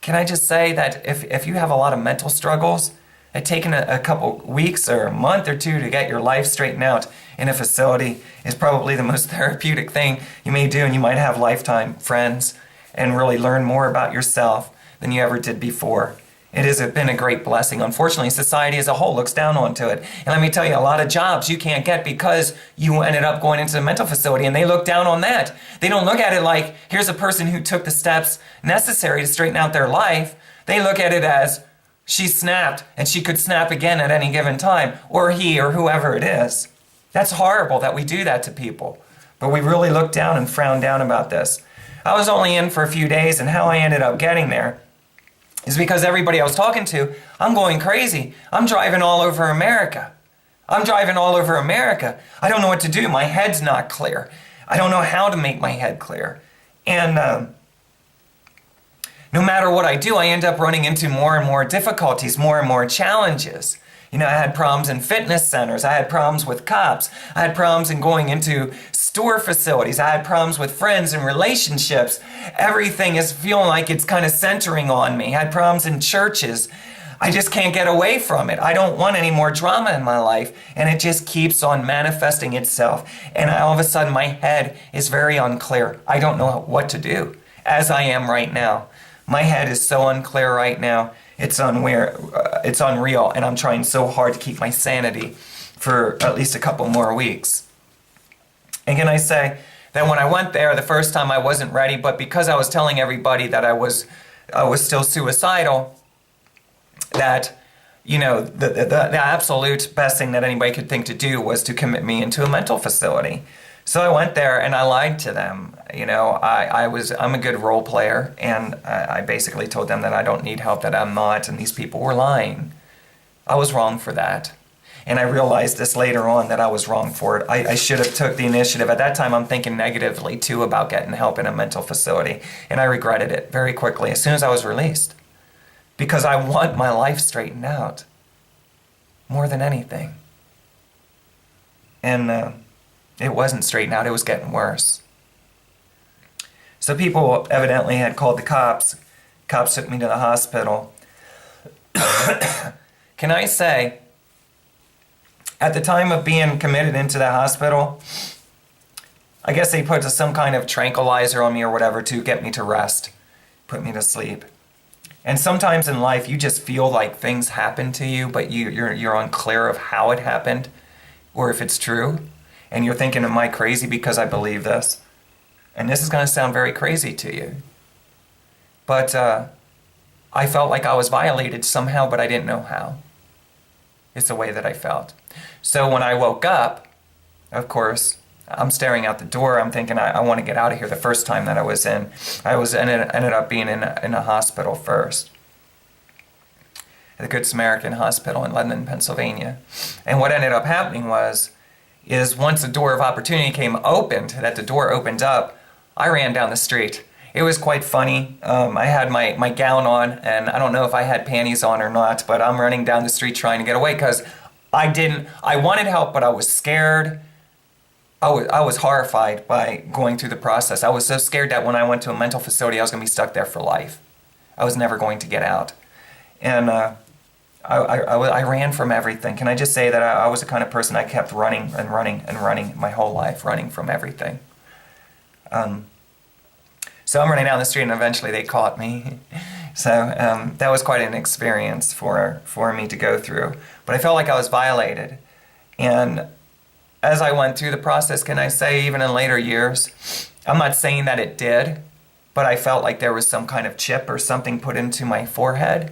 can I just say that if you have a lot of mental struggles, it taking a couple weeks or a month or two to get your life straightened out in a facility is probably the most therapeutic thing you may do, and you might have lifetime friends and really learn more about yourself than you ever did before. It has been a great blessing. Unfortunately, society as a whole looks down onto it. And let me tell you, a lot of jobs you can't get because you ended up going into a mental facility, and they look down on that. They don't look at it like, here's a person who took the steps necessary to straighten out their life. They look at it as, she snapped, and she could snap again at any given time, or he, or whoever it is. That's horrible that we do that to people. But we really look down and frown down about this. I was only in for a few days, and how I ended up getting there is because everybody I was talking to, I'm going crazy. I'm driving all over America. I don't know what to do. My head's not clear. I don't know how to make my head clear. And no matter what I do, I end up running into more and more difficulties, more and more challenges. You know, I had problems in fitness centers. I had problems with cops. I had problems in going into store facilities. I had problems with friends and relationships. Everything is feeling like it's kind of centering on me. I had problems in churches. I just can't get away from it. I don't want any more drama in my life, and it just keeps on manifesting itself. And all of a sudden, my head is very unclear. I don't know what to do, as I am right now. My head is so unclear right now. It's unreal, and I'm trying so hard to keep my sanity for at least a couple more weeks. And can I say that when I went there the first time I wasn't ready, but because I was telling everybody that I was still suicidal, that, you know, the absolute best thing that anybody could think to do was to commit me into a mental facility. So I went there and I lied to them. You know, I'm a good role player, and I basically told them that I don't need help, that I'm not, and these people were lying. I was wrong for that. And I realized this later on that I was wrong for it. I should have took the initiative. At that time, I'm thinking negatively, too, about getting help in a mental facility. And I regretted it very quickly as soon as I was released. Because I want my life straightened out. More than anything. And it wasn't straightened out. It was getting worse. So people evidently had called the cops. Cops took me to the hospital. Can I say, at the time of being committed into the hospital, I guess they put some kind of tranquilizer on me or whatever to get me to rest, put me to sleep. And sometimes in life you just feel like things happen to you, but you're unclear of how it happened or if it's true. And you're thinking, am I crazy because I believe this? And this is going to sound very crazy to you. But I felt like I was violated somehow, but I didn't know how. It's the way that I felt. So when I woke up, of course, I'm staring out the door. I'm thinking, I want to get out of here. The first time that I was ended up being in a hospital first. At the Good Samaritan Hospital in Lebanon, Pennsylvania. And what ended up happening is once the door of opportunity that the door opened up, I ran down the street. it was quite funny. I had my gown on, and I don't know if I had panties on or not, but I'm running down the street trying to get away because I wanted help, but I was scared. I was horrified by going through the process. I was so scared that when I went to a mental facility, I was going to be stuck there for life. I was never going to get out. And I ran from everything. Can I just say that I was the kind of person I kept running and running and running my whole life, running from everything. So I'm running down the street, and eventually they caught me. So that was quite an experience for me to go through. But I felt like I was violated. And as I went through the process, can I say, even in later years, I'm not saying that it did, but I felt like there was some kind of chip or something put into my forehead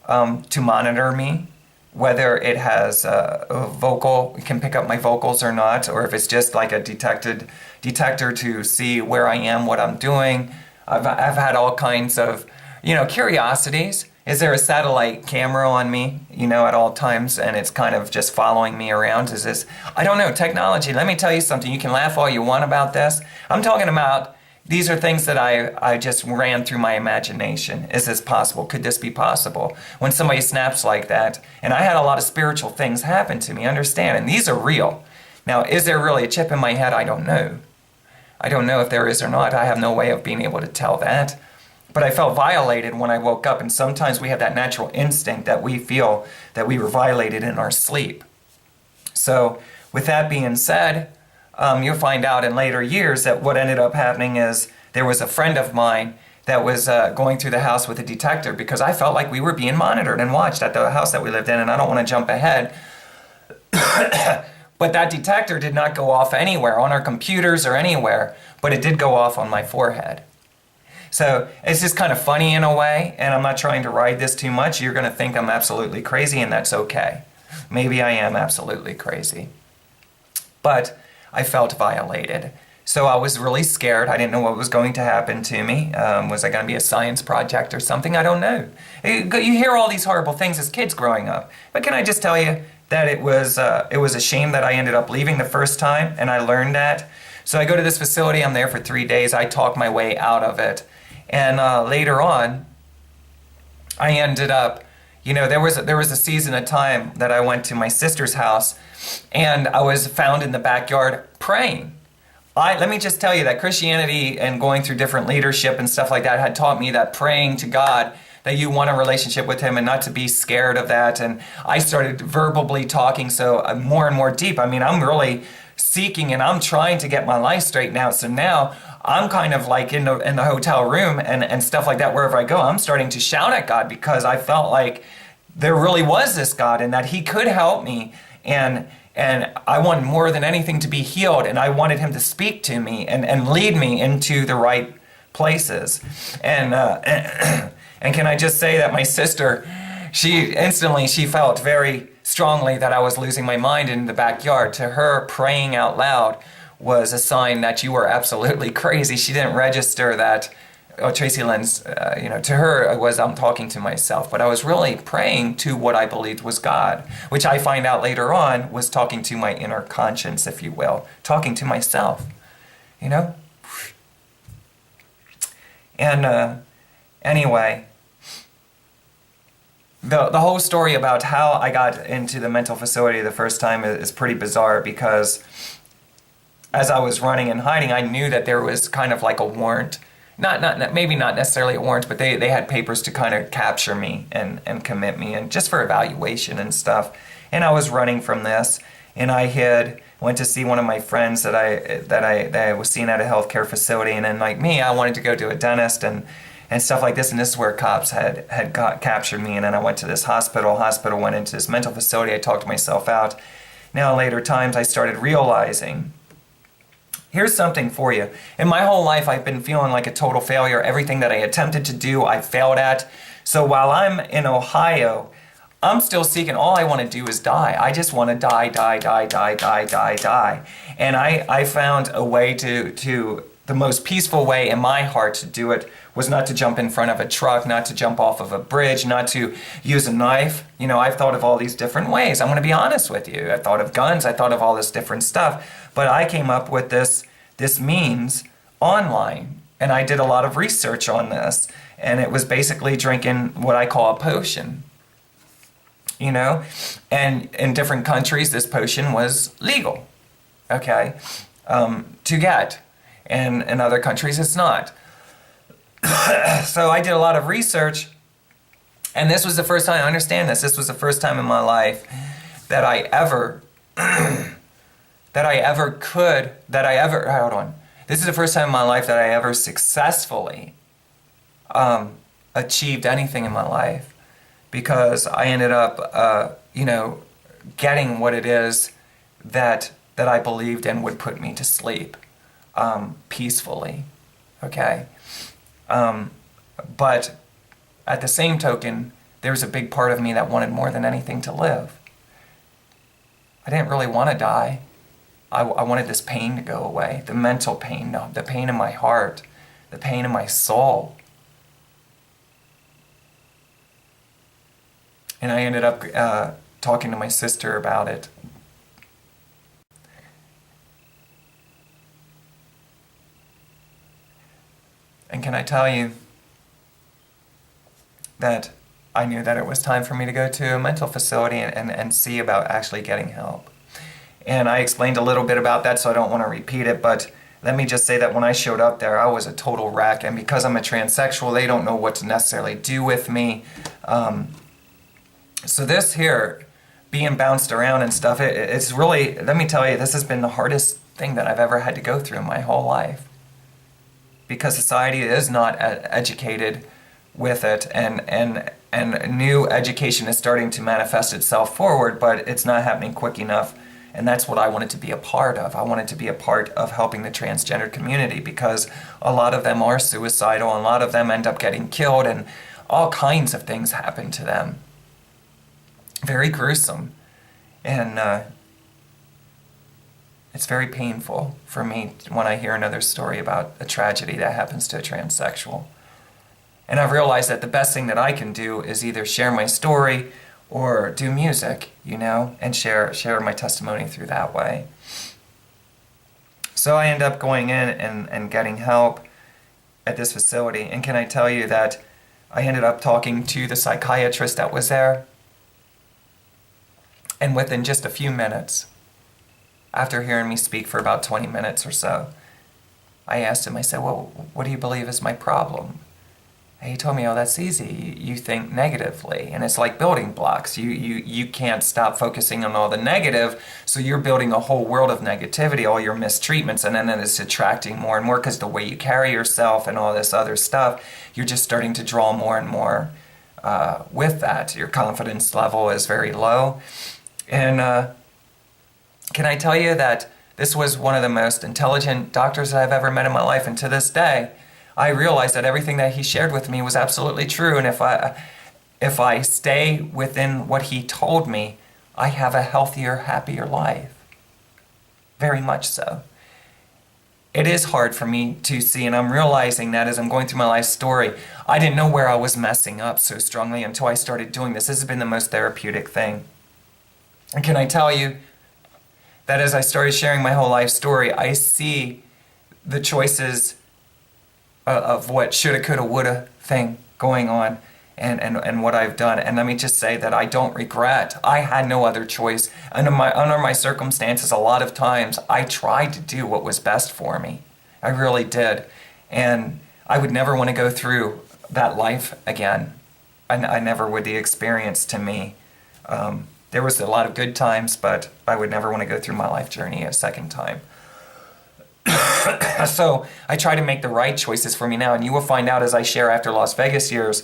to monitor me, whether it has a vocal, it can pick up my vocals or not, or if it's just like a detector to see where I am, what I'm doing. I've had all kinds of, curiosities. Is there a satellite camera on me, at all times, and it's kind of just following me around? Is this, I don't know, technology. Let me tell you something. You can laugh all you want about this. I'm talking about, these are things that I just ran through my imagination. Is this possible? Could this be possible? When somebody snaps like that, and I had a lot of spiritual things happen to me, understand, and these are real. Now, is there really a chip in my head? I don't know. I don't know if there is or not. I have no way of being able to tell that. But I felt violated when I woke up, and sometimes we have that natural instinct that we feel that we were violated in our sleep. So with that being said, you'll find out in later years that what ended up happening is there was a friend of mine that was going through the house with a detector because I felt like we were being monitored and watched at the house that we lived in, and I don't want to jump ahead. But that detector did not go off anywhere on our computers or anywhere, but it did go off on my forehead. So it's just kind of funny in a way, and I'm not trying to ride this too much. You're going to think I'm absolutely crazy, and that's okay. Maybe I am absolutely crazy. But I felt violated. So I was really scared. I didn't know what was going to happen to me. Was I going to be a science project or something? I don't know. You hear all these horrible things as kids growing up. But can I just tell you that it was a shame that I ended up leaving the first time, and I learned that. So I go to this facility. I'm there for 3 days. I talk my way out of it. And later on, I ended up, there was a season of time that I went to my sister's house, and I was found in the backyard praying. Let me just tell you that Christianity and going through different leadership and stuff like that had taught me that praying to God, that you want a relationship with Him and not to be scared of that. And I started verbally talking so more and more deep. I mean, I'm really seeking, and I'm trying to get my life straightened out. So now I'm kind of like in the hotel room and stuff like that. Wherever I go, I'm starting to shout at God because I felt like there really was this God and that He could help me. And I wanted more than anything to be healed, and I wanted Him to speak to me and lead me into the right places. And can I just say that my sister, she felt very strongly that I was losing my mind in the backyard. To her, praying out loud was a sign that you were absolutely crazy. She didn't register that, Tracilyn's, to her it was I'm talking to myself, but I was really praying to what I believed was God, which I find out later on was talking to my inner conscience, if you will, talking to myself, And anyway, the whole story about how I got into the mental facility the first time is pretty bizarre because as I was running and hiding, I knew that there was kind of like a warrant. Maybe not necessarily a warrant, but they had papers to kind of capture me and commit me, and just for evaluation and stuff. And I was running from this, and I went to see one of my friends that I was seeing at a healthcare facility, and then like me, I wanted to go to a dentist and stuff like this, and this is where cops had captured me, and then I went to this hospital went into this mental facility. I talked myself out. Now in later times, I started realizing, here's something for you. In my whole life, I've been feeling like a total failure. Everything that I attempted to do, I failed at. So while I'm in Ohio, I'm still seeking, all I want to do is die. I just want to die. And I found a way to the most peaceful way in my heart to do it was not to jump in front of a truck, not to jump off of a bridge, not to use a knife. I've thought of all these different ways. I'm going to be honest with you. I thought of guns. I thought of all this different stuff. But I came up with this means online And I did a lot of research on this, and it was basically drinking what I call a potion, you know? And in different countries, this potion was legal, okay, to get. And in other countries, it's not. So I did a lot of research, and this was the first time, I understand this, this was the first time in my life that I ever, hold on. This is the first time in my life that I ever successfully achieved anything in my life, because I ended up, getting what it is that I believed in would put me to sleep peacefully, okay? But at the same token, there was a big part of me that wanted more than anything to live. I didn't really want to die. I wanted this pain to go away, the mental pain, the pain in my heart, the pain in my soul. And I ended up talking to my sister about it. And can I tell you that I knew that it was time for me to go to a mental facility and see about actually getting help. And I explained a little bit about that, so I don't want to repeat it, but let me just say that when I showed up there, I was a total wreck, and because I'm a transsexual, they don't know what to necessarily do with me. So this here, being bounced around and stuff, it's really, let me tell you, this has been the hardest thing that I've ever had to go through in my whole life. Because society is not educated with it, and new education is starting to manifest itself forward, but it's not happening quick enough. And that's what I wanted to be a part of. I wanted to be a part of helping the transgender community, because a lot of them are suicidal, and a lot of them end up getting killed, and all kinds of things happen to them. Very gruesome. And it's very painful for me when I hear another story about a tragedy that happens to a transsexual. And I've realized that the best thing that I can do is either share my story or do music, and share my testimony through that way. So I end up going in and getting help at this facility. And can I tell you that I ended up talking to the psychiatrist that was there, and within just a few minutes, after hearing me speak for about 20 minutes or so, I asked him, I said, well, what do you believe is my problem? And he told me, oh, that's easy. You think negatively. And it's like building blocks. You can't stop focusing on all the negative, so you're building a whole world of negativity, all your mistreatments, and then it's attracting more and more, because the way you carry yourself and all this other stuff, you're just starting to draw more and more with that. Your confidence level is very low. And can I tell you that this was one of the most intelligent doctors that I've ever met in my life, and to this day, I realized that everything that he shared with me was absolutely true, and if I stay within what he told me, I have a healthier, happier life. Very much so. It is hard for me to see, and I'm realizing that as I'm going through my life story. I didn't know where I was messing up so strongly until I started doing this. This has been the most therapeutic thing. And can I tell you that as I started sharing my whole life story, I see the choices of what shoulda, coulda, woulda thing going on, and what I've done. And let me just say that I don't regret. I had no other choice. Under my circumstances, a lot of times, I tried to do what was best for me. I really did. And I would never want to go through that life again. I never would. The experience to me, there was a lot of good times, but I would never want to go through my life journey a second time. So I try to make the right choices for me now, and you will find out as I share after Las Vegas years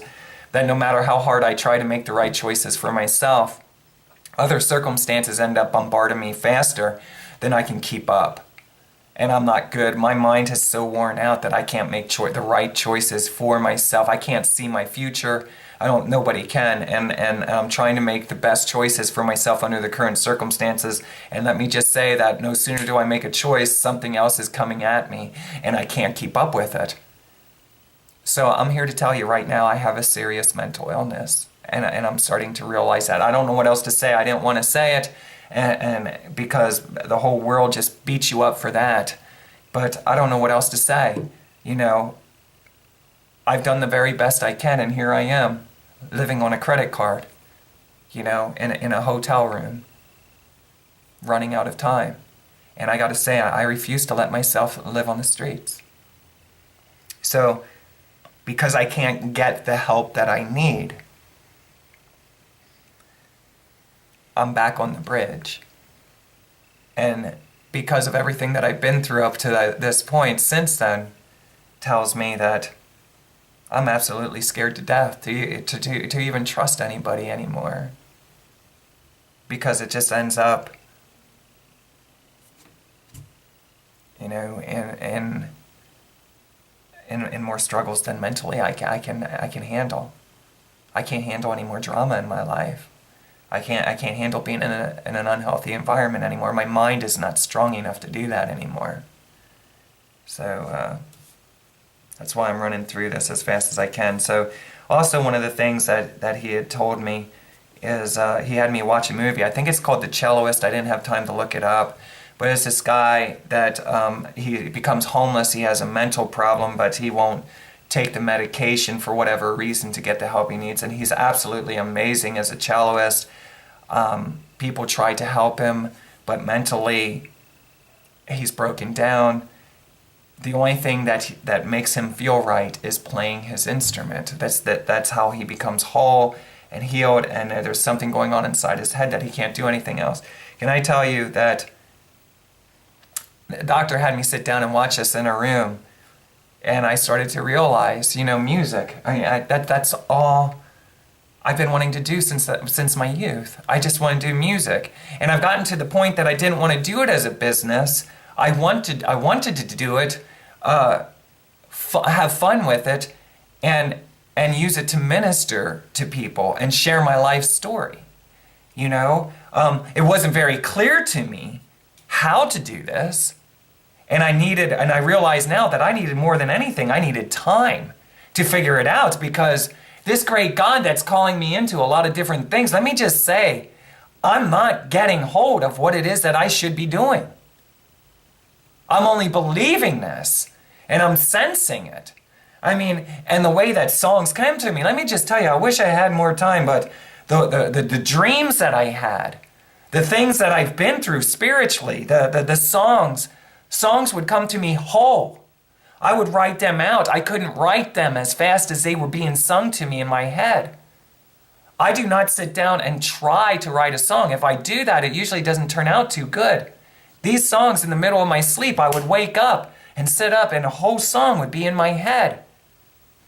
that no matter how hard I try to make the right choices for myself, other circumstances end up bombarding me faster than I can keep up. And I'm not good. My mind is so worn out that I can't make the right choices for myself. I can't see my future. Nobody can, and I'm trying to make the best choices for myself under the current circumstances. And let me just say that no sooner do I make a choice, something else is coming at me, and I can't keep up with it. So I'm here to tell you right now, I have a serious mental illness, and I'm starting to realize that. I don't know what else to say. I didn't want to say it, and because the whole world just beats you up for that. But I don't know what else to say. I've done the very best I can, and here I am, living on a credit card, in a hotel room, running out of time. And I got to say, I refuse to let myself live on the streets. So, because I can't get the help that I need, I'm back on the bridge. And because of everything that I've been through up to this point since then, tells me that I'm absolutely scared to death to even trust anybody anymore. Because it just ends up, in more struggles than mentally I can handle. I can't handle any more drama in my life. I can't handle being in an unhealthy environment anymore. My mind is not strong enough to do that anymore. So that's why I'm running through this as fast as I can. So also one of the things that he had told me is he had me watch a movie. I think it's called The Celloist. I didn't have time to look it up. But it's this guy that he becomes homeless. He has a mental problem, but he won't take the medication for whatever reason to get the help he needs. And he's absolutely amazing as a celloist. People try to help him, but mentally he's broken down. The only thing that makes him feel right is playing his instrument. That's how he becomes whole and healed, and there's something going on inside his head that he can't do anything else. Can I tell you that the doctor had me sit down and watch this in a room, and I started to realize, music. That's all I've been wanting to do since my youth. I just want to do music, and I've gotten to the point that I didn't want to do it as a business. I wanted to do it, have fun with it, and use it to minister to people and share my life story. It wasn't very clear to me how to do this. And I realize now that I needed more than anything, I needed time to figure it out, because this great God that's calling me into a lot of different things, let me just say, I'm not getting hold of what it is that I should be doing. I'm only believing this, and I'm sensing it. And the way that songs came to me, let me just tell you, I wish I had more time, but the dreams that I had, the things that I've been through spiritually, the songs would come to me whole. I would write them out. I couldn't write them as fast as they were being sung to me in my head. I do not sit down and try to write a song. If I do that, it usually doesn't turn out too good. These songs in the middle of my sleep, I would wake up and sit up and a whole song would be in my head.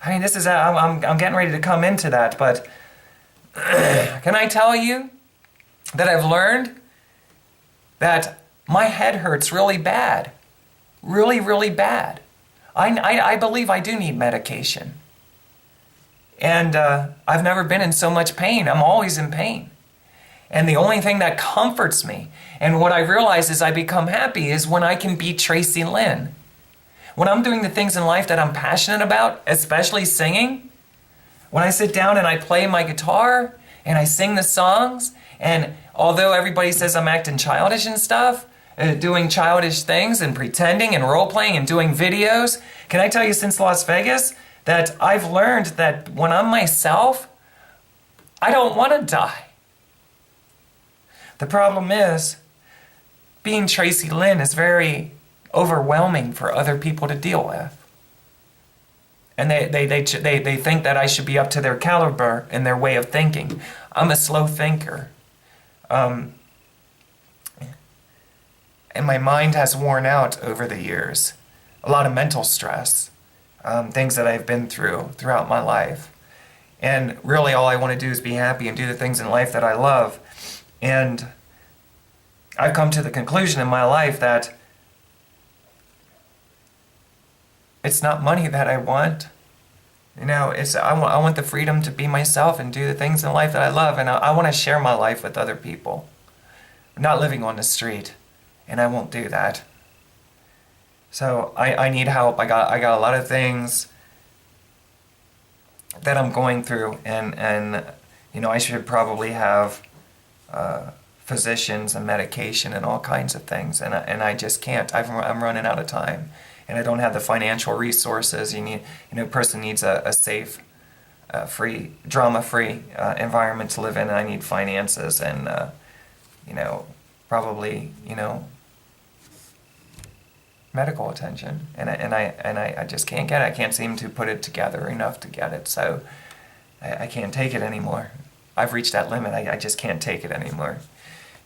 I'm getting ready to come into that, but can I tell you that I've learned that my head hurts really bad. Really, really bad. I believe I do need medication. And I've never been in so much pain. I'm always in pain. And the only thing that comforts me, and what I realize is I become happy, is when I can be Tracilyn. When I'm doing the things in life that I'm passionate about, especially singing, when I sit down and I play my guitar and I sing the songs, and although everybody says I'm acting childish and stuff, doing childish things and pretending and role-playing and doing videos, can I tell you since Las Vegas that I've learned that when I'm myself, I don't want to die. The problem is, being Tracilyn is very overwhelming for other people to deal with. And they think that I should be up to their caliber in their way of thinking. I'm a slow thinker. And my mind has worn out over the years. A lot of mental stress, things that I've been throughout my life. And really all I want to do is be happy and do the things in life that I love. And I've come to the conclusion in my life that it's not money that I want. I want the freedom to be myself and do the things in life that I love. And I want to share my life with other people. I'm not living on the street. And I won't do that. So I need help. I got a lot of things that I'm going through, and I should probably have physicians and medication and all kinds of things, and I just can't. I'm running out of time, and I don't have the financial resources. A person needs a safe, free, drama-free environment to live in, and I need finances and, probably, medical attention, and I just can't get it. I can't seem to put it together enough to get it, so I can't take it anymore. I've reached that limit. I just can't take it anymore.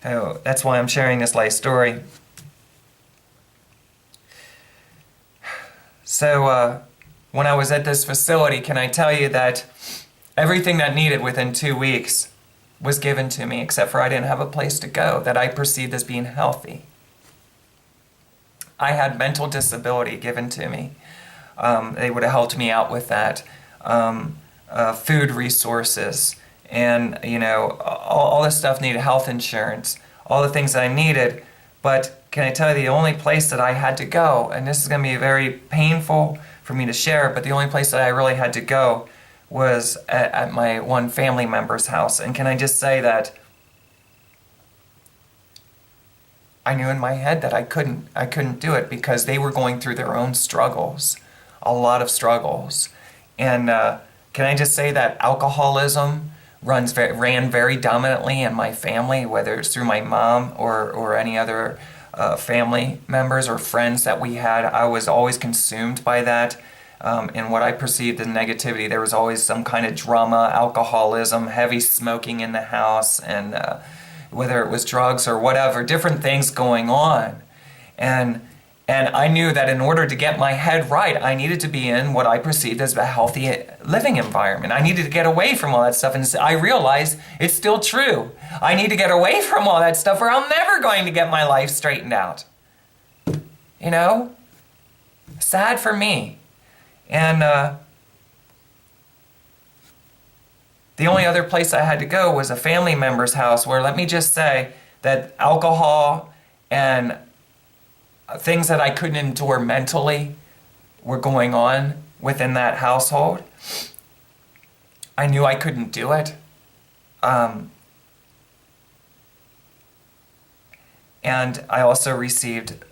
So that's why I'm sharing this life story. So when I was at this facility, can I tell you that everything that needed within 2 weeks was given to me, except for I didn't have a place to go that I perceived as being healthy. I had mental disability given to me. They would have helped me out with that. Food resources, and all this stuff needed, health insurance, all the things that I needed. But can I tell you, the only place that I had to go, and this is going to be very painful for me to share, but the only place that I really had to go was at my one family member's house. And can I just say that I knew in my head that I couldn't do it, because they were going through their own struggles, a lot of struggles. And can I just say that alcoholism ran very dominantly in my family, whether it's through my mom or any other family members or friends that we had. I was always consumed by that. And what I perceived as negativity, there was always some kind of drama, alcoholism, heavy smoking in the house, and whether it was drugs or whatever, different things going on. And I knew that in order to get my head right, I needed to be in what I perceived as a healthy living environment. I needed to get away from all that stuff, and I realized it's still true. I need to get away from all that stuff, or I'm never going to get my life straightened out. Sad for me. And the only other place I had to go was a family member's house, where, let me just say that alcohol and things that I couldn't endure mentally were going on within that household. I knew I couldn't do it. And I also received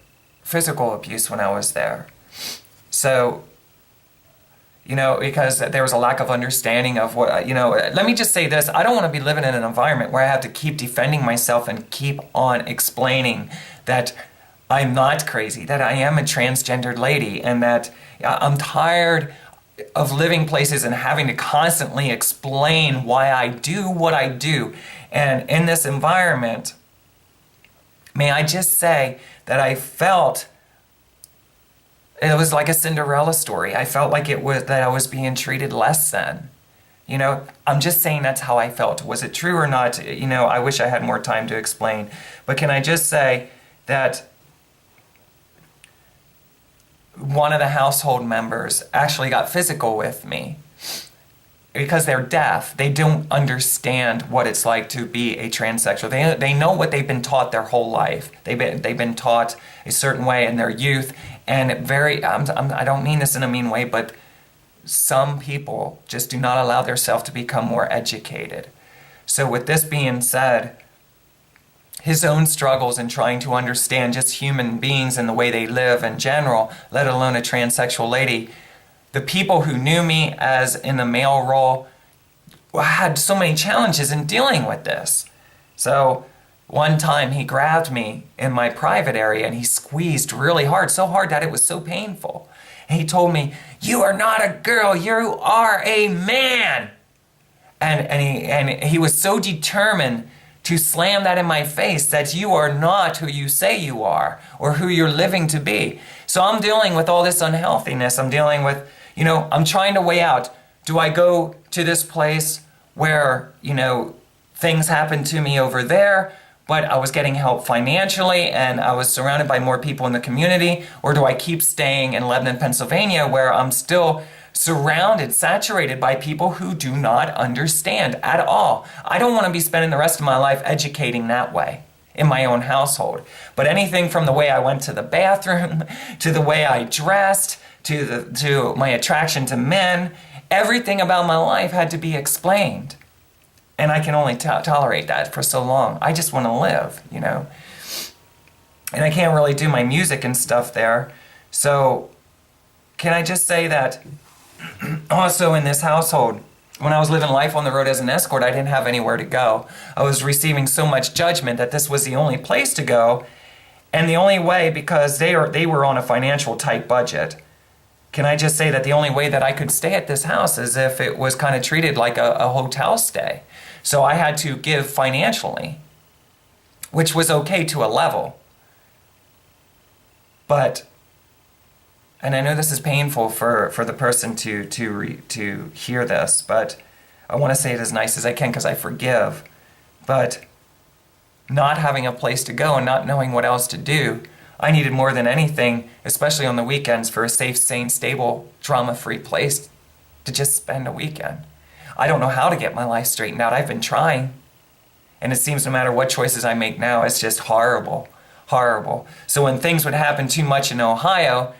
physical abuse when I was there. So, because there was a lack of understanding of what, let me just say this. I don't want to be living in an environment where I have to keep defending myself and keep on explaining that I'm not crazy, that I am a transgendered lady, and that I'm tired of living places and having to constantly explain why I do what I do. And in this environment, may I just say that I felt it was like a Cinderella story. I felt like it was that I was being treated less than. I'm just saying that's how I felt. Was it true or not? I wish I had more time to explain. But can I just say that one of the household members actually got physical with me because they're deaf. They don't understand what it's like to be a transsexual. They know what they've been taught their whole life. They've been taught a certain way in their youth, and I don't mean this in a mean way, but some people just do not allow themselves to become more educated. So with this being said, his own struggles in trying to understand just human beings and the way they live in general, let alone a transsexual lady, the people who knew me as in the male role had so many challenges in dealing with this. So one time he grabbed me in my private area and he squeezed really hard, so hard that it was so painful. And he told me, "You are not a girl, you are a man." And he was so determined to slam that in my face, that you are not who you say you are or who you're living to be. So I'm dealing with all this unhealthiness. I'm dealing with, I'm trying to weigh out, do I go to this place where, things happen to me over there, but I was getting help financially and I was surrounded by more people in the community, or do I keep staying in Lebanon, Pennsylvania, where I'm still surrounded, saturated by people who do not understand at all? I don't want to be spending the rest of my life educating that way in my own household. But anything from the way I went to the bathroom, to the way I dressed, to my attraction to men, everything about my life had to be explained. And I can only tolerate that for so long. I just want to live, And I can't really do my music and stuff there. So can I just say that also in this household, when I was living life on the road as an escort, I didn't have anywhere to go. I was receiving so much judgment that this was the only place to go, and the only way, because they were on a financial tight budget. Can I just say that the only way that I could stay at this house is if it was kind of treated like a hotel stay. So I had to give financially, which was okay to a level. But, and I know this is painful for the person to hear this, but I want to say it as nice as I can because I forgive. But not having a place to go and not knowing what else to do, I needed more than anything, especially on the weekends, for a safe, sane, stable, drama-free place to just spend a weekend. I don't know how to get my life straightened out. I've been trying. And it seems no matter what choices I make now, it's just horrible, horrible. So when things would happen too much in Ohio,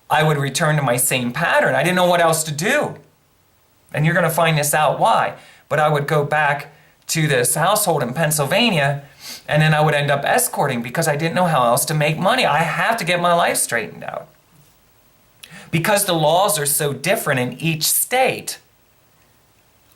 I would return to my same pattern. I didn't know what else to do. And you're going to find this out why. But I would go back to this household in Pennsylvania, and then I would end up escorting because I didn't know how else to make money. I have to get my life straightened out. Because the laws are so different in each state,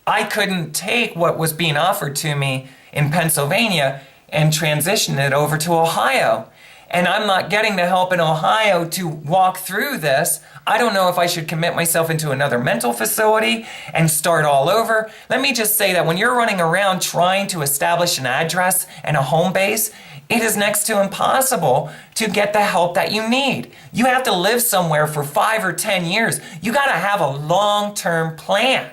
I couldn't take what was being offered to me in Pennsylvania and transition it over to Ohio. And I'm not getting the help in Ohio to walk through this. I don't know if I should commit myself into another mental facility and start all over. Let me just say that when you're running around trying to establish an address and a home base, it is next to impossible to get the help that you need. You have to live somewhere for 5 or 10 years. You got to have a long-term plan.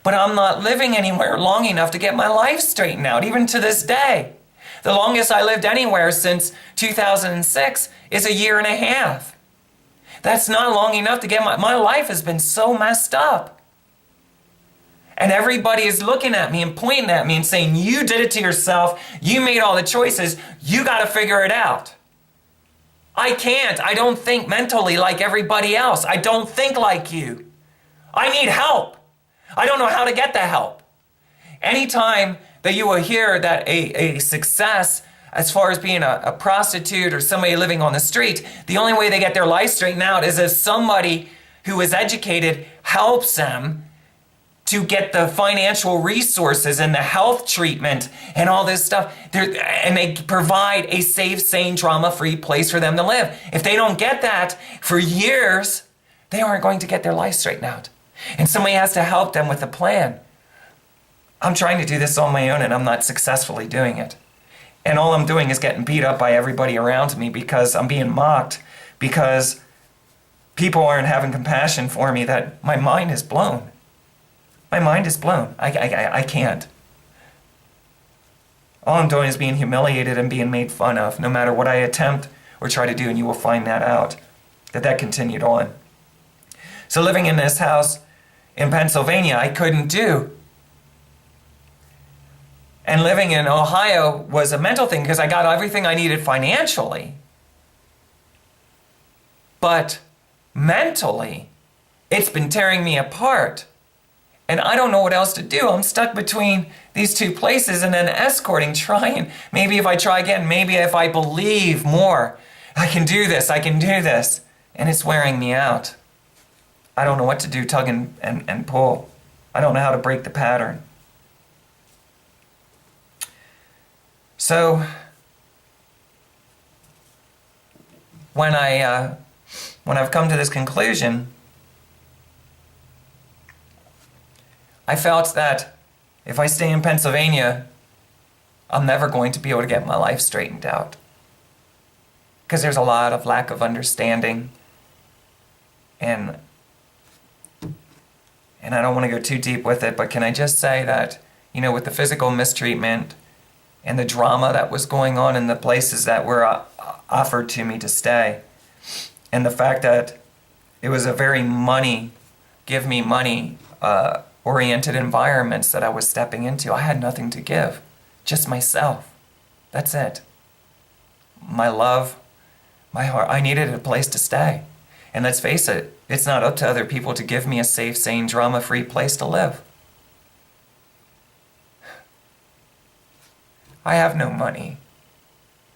But I'm not living anywhere long enough to get my life straightened out, even to this day. The longest I lived anywhere since 2006 is 1.5 years. That's not long enough to get my life has been so messed up. And everybody is looking at me and pointing at me and saying, you did it to yourself. You made all the choices. You got to figure it out. I can't. I don't think mentally like everybody else. I don't think like you. I need help. I don't know how to get the help. Anytime that you will hear that a success as far as being a prostitute or somebody living on the street, the only way they get their life straightened out is if somebody who is educated helps them to get the financial resources and the health treatment and all this stuff. And they provide a safe, sane, drama-free place for them to live. If they don't get that for years, they aren't going to get their life straightened out. And somebody has to help them with a plan. I'm trying to do this on my own and I'm not successfully doing it. And all I'm doing is getting beat up by everybody around me because I'm being mocked, because people aren't having compassion for me, that my mind is blown. My mind is blown. I can't. All I'm doing is being humiliated and being made fun of, no matter what I attempt or try to do, and you will find that out, that continued on. So living in this house in Pennsylvania, I couldn't do. And living in Ohio was a mental thing because I got everything I needed financially. But mentally, it's been tearing me apart. And I don't know what else to do. I'm stuck between these two places and then escorting, trying. Maybe if I try again, maybe if I believe more, I can do this, I can do this. And it's wearing me out. I don't know what to do, tug and pull. I don't know how to break the pattern. So, when I've come to this conclusion, I felt that if I stay in Pennsylvania, I'm never going to be able to get my life straightened out. Because there's a lot of lack of understanding, and I don't want to go too deep with it, but can I just say that, with the physical mistreatment and the drama that was going on in the places that were offered to me to stay, and the fact that it was a very give me money oriented environments that I was stepping into, I had nothing to give, just myself. That's it. My love, my heart. I needed a place to stay. And let's face it, it's not up to other people to give me a safe, sane, drama-free place to live. I have no money.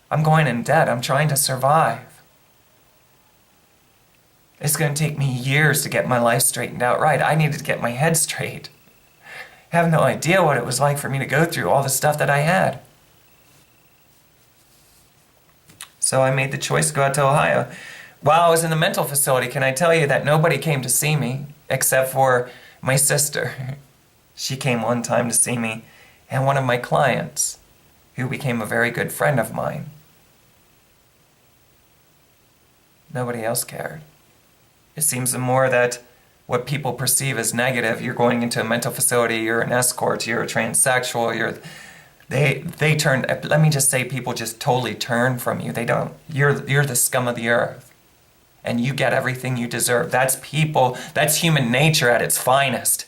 I'm going in debt. I'm trying to survive. It's going to take me years to get my life straightened out right. I needed to get my head straight. I have no idea what it was like for me to go through all the stuff that I had. So I made the choice to go out to Ohio. While I was in the mental facility, can I tell you that nobody came to see me except for my sister. She came one time to see me, and one of my clients, who became a very good friend of mine. Nobody else cared. It seems the more that what people perceive as negative, you're going into a mental facility, you're an escort, you're a transsexual, they turn, let me just say, people just totally turn from you. They don't, you're the scum of the earth. And you get everything you deserve. That's people, that's human nature at its finest.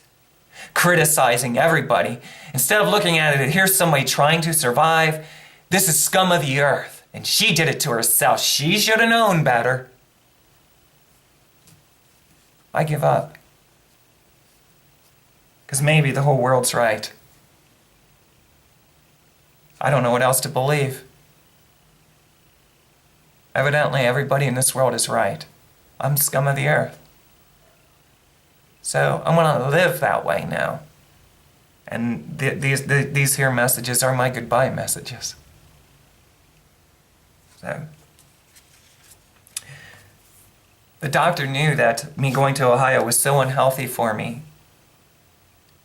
Criticizing everybody. Instead of looking at it, here's somebody trying to survive. This is scum of the earth. And she did it to herself. She should have known better. I give up. Because maybe the whole world's right. I don't know what else to believe. Evidently, everybody in this world is right. I'm scum of the earth. So I'm going to live that way now. And these here messages are my goodbye messages. So the doctor knew that me going to Ohio was so unhealthy for me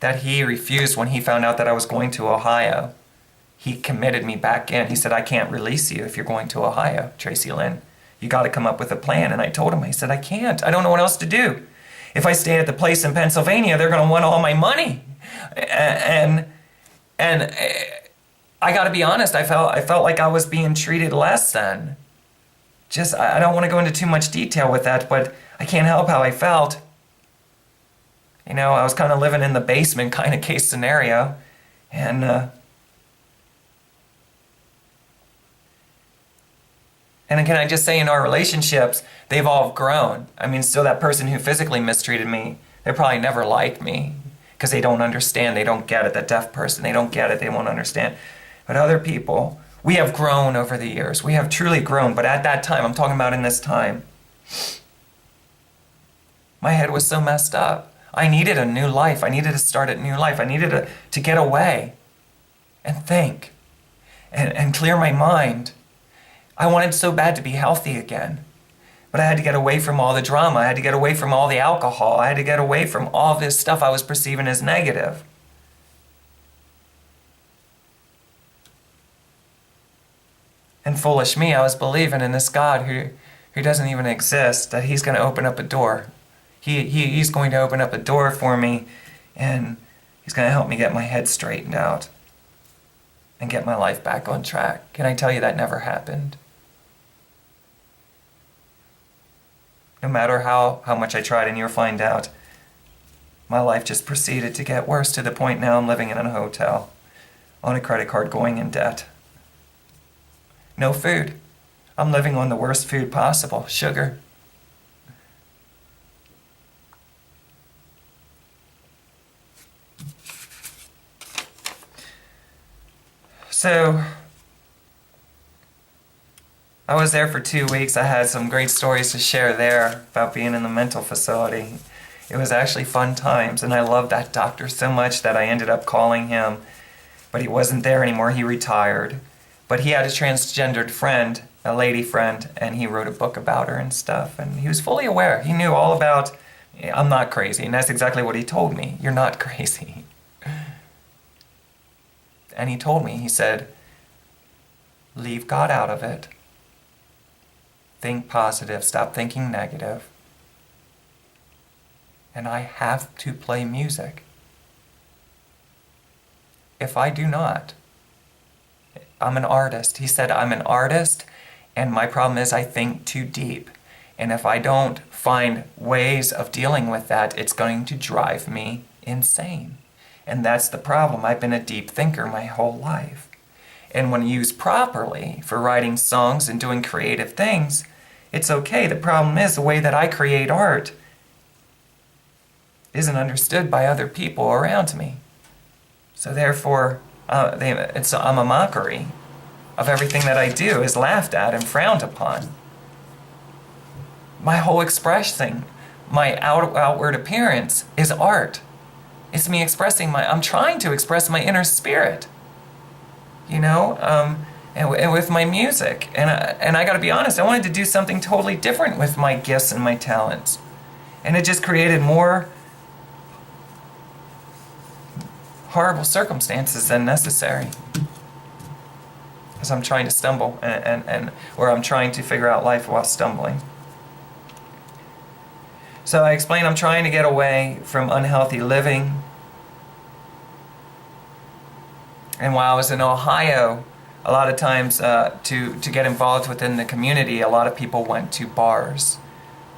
that he refused when he found out that I was going to Ohio. He committed me back in. He said, I can't release you if you're going to Ohio, Tracilyn. You got to come up with a plan. And I told him, I said, I can't. I don't know what else to do. If I stay at the place in Pennsylvania, they're going to want all my money. And I got to be honest, I felt like I was being treated less than. Just, I don't want to go into too much detail with that, but I can't help how I felt. You know, I was kind of living in the basement kind of case scenario. And can I just say, in our relationships, they've all grown. I mean, still that person who physically mistreated me, they probably never liked me because they don't understand, they don't get it. That deaf person, they don't get it, they won't understand. But other people, we have grown over the years. We have truly grown. But at that time, I'm talking about in this time, my head was so messed up. I needed a new life. I needed to start a new life. I needed to get away and think and clear my mind. I wanted so bad to be healthy again. But I had to get away from all the drama. I had to get away from all the alcohol. I had to get away from all this stuff I was perceiving as negative. And foolish me, I was believing in this God who doesn't even exist, that he's going to open up a door. He's going to open up a door for me, and he's going to help me get my head straightened out and get my life back on track. Can I tell you that never happened? No matter how much I tried, and you'll find out, my life just proceeded to get worse to the point now I'm living in a hotel, on a credit card, going in debt. No food. I'm living on the worst food possible, sugar. So, I was there for 2 weeks. I had some great stories to share there about being in the mental facility. It was actually fun times, and I loved that doctor so much that I ended up calling him. But he wasn't there anymore. He retired. But he had a transgendered friend, a lady friend, and he wrote a book about her and stuff. And he was fully aware. He knew all about, I'm not crazy. And that's exactly what he told me. You're not crazy. And he told me, he said, leave God out of it. Think positive. Stop thinking negative. And I have to play music. If I do not, I'm an artist. He said, I'm an artist, and my problem is I think too deep. And if I don't find ways of dealing with that, it's going to drive me insane. And that's the problem. I've been a deep thinker my whole life. And when used properly for writing songs and doing creative things, it's okay. The problem is the way that I create art isn't understood by other people around me. So therefore, I'm a mockery of everything that I do, is laughed at and frowned upon. my whole expressing, my outward appearance is art. It's me expressing I'm trying to express my inner spirit, you know, and with my music. And I gotta be honest, I wanted to do something totally different with my gifts and my talents. And it just created more horrible circumstances than necessary. As I'm trying to stumble, or I'm trying to figure out life while stumbling. So I explained I'm trying to get away from unhealthy living. And while I was in Ohio, a lot of times to get involved within the community, a lot of people went to bars.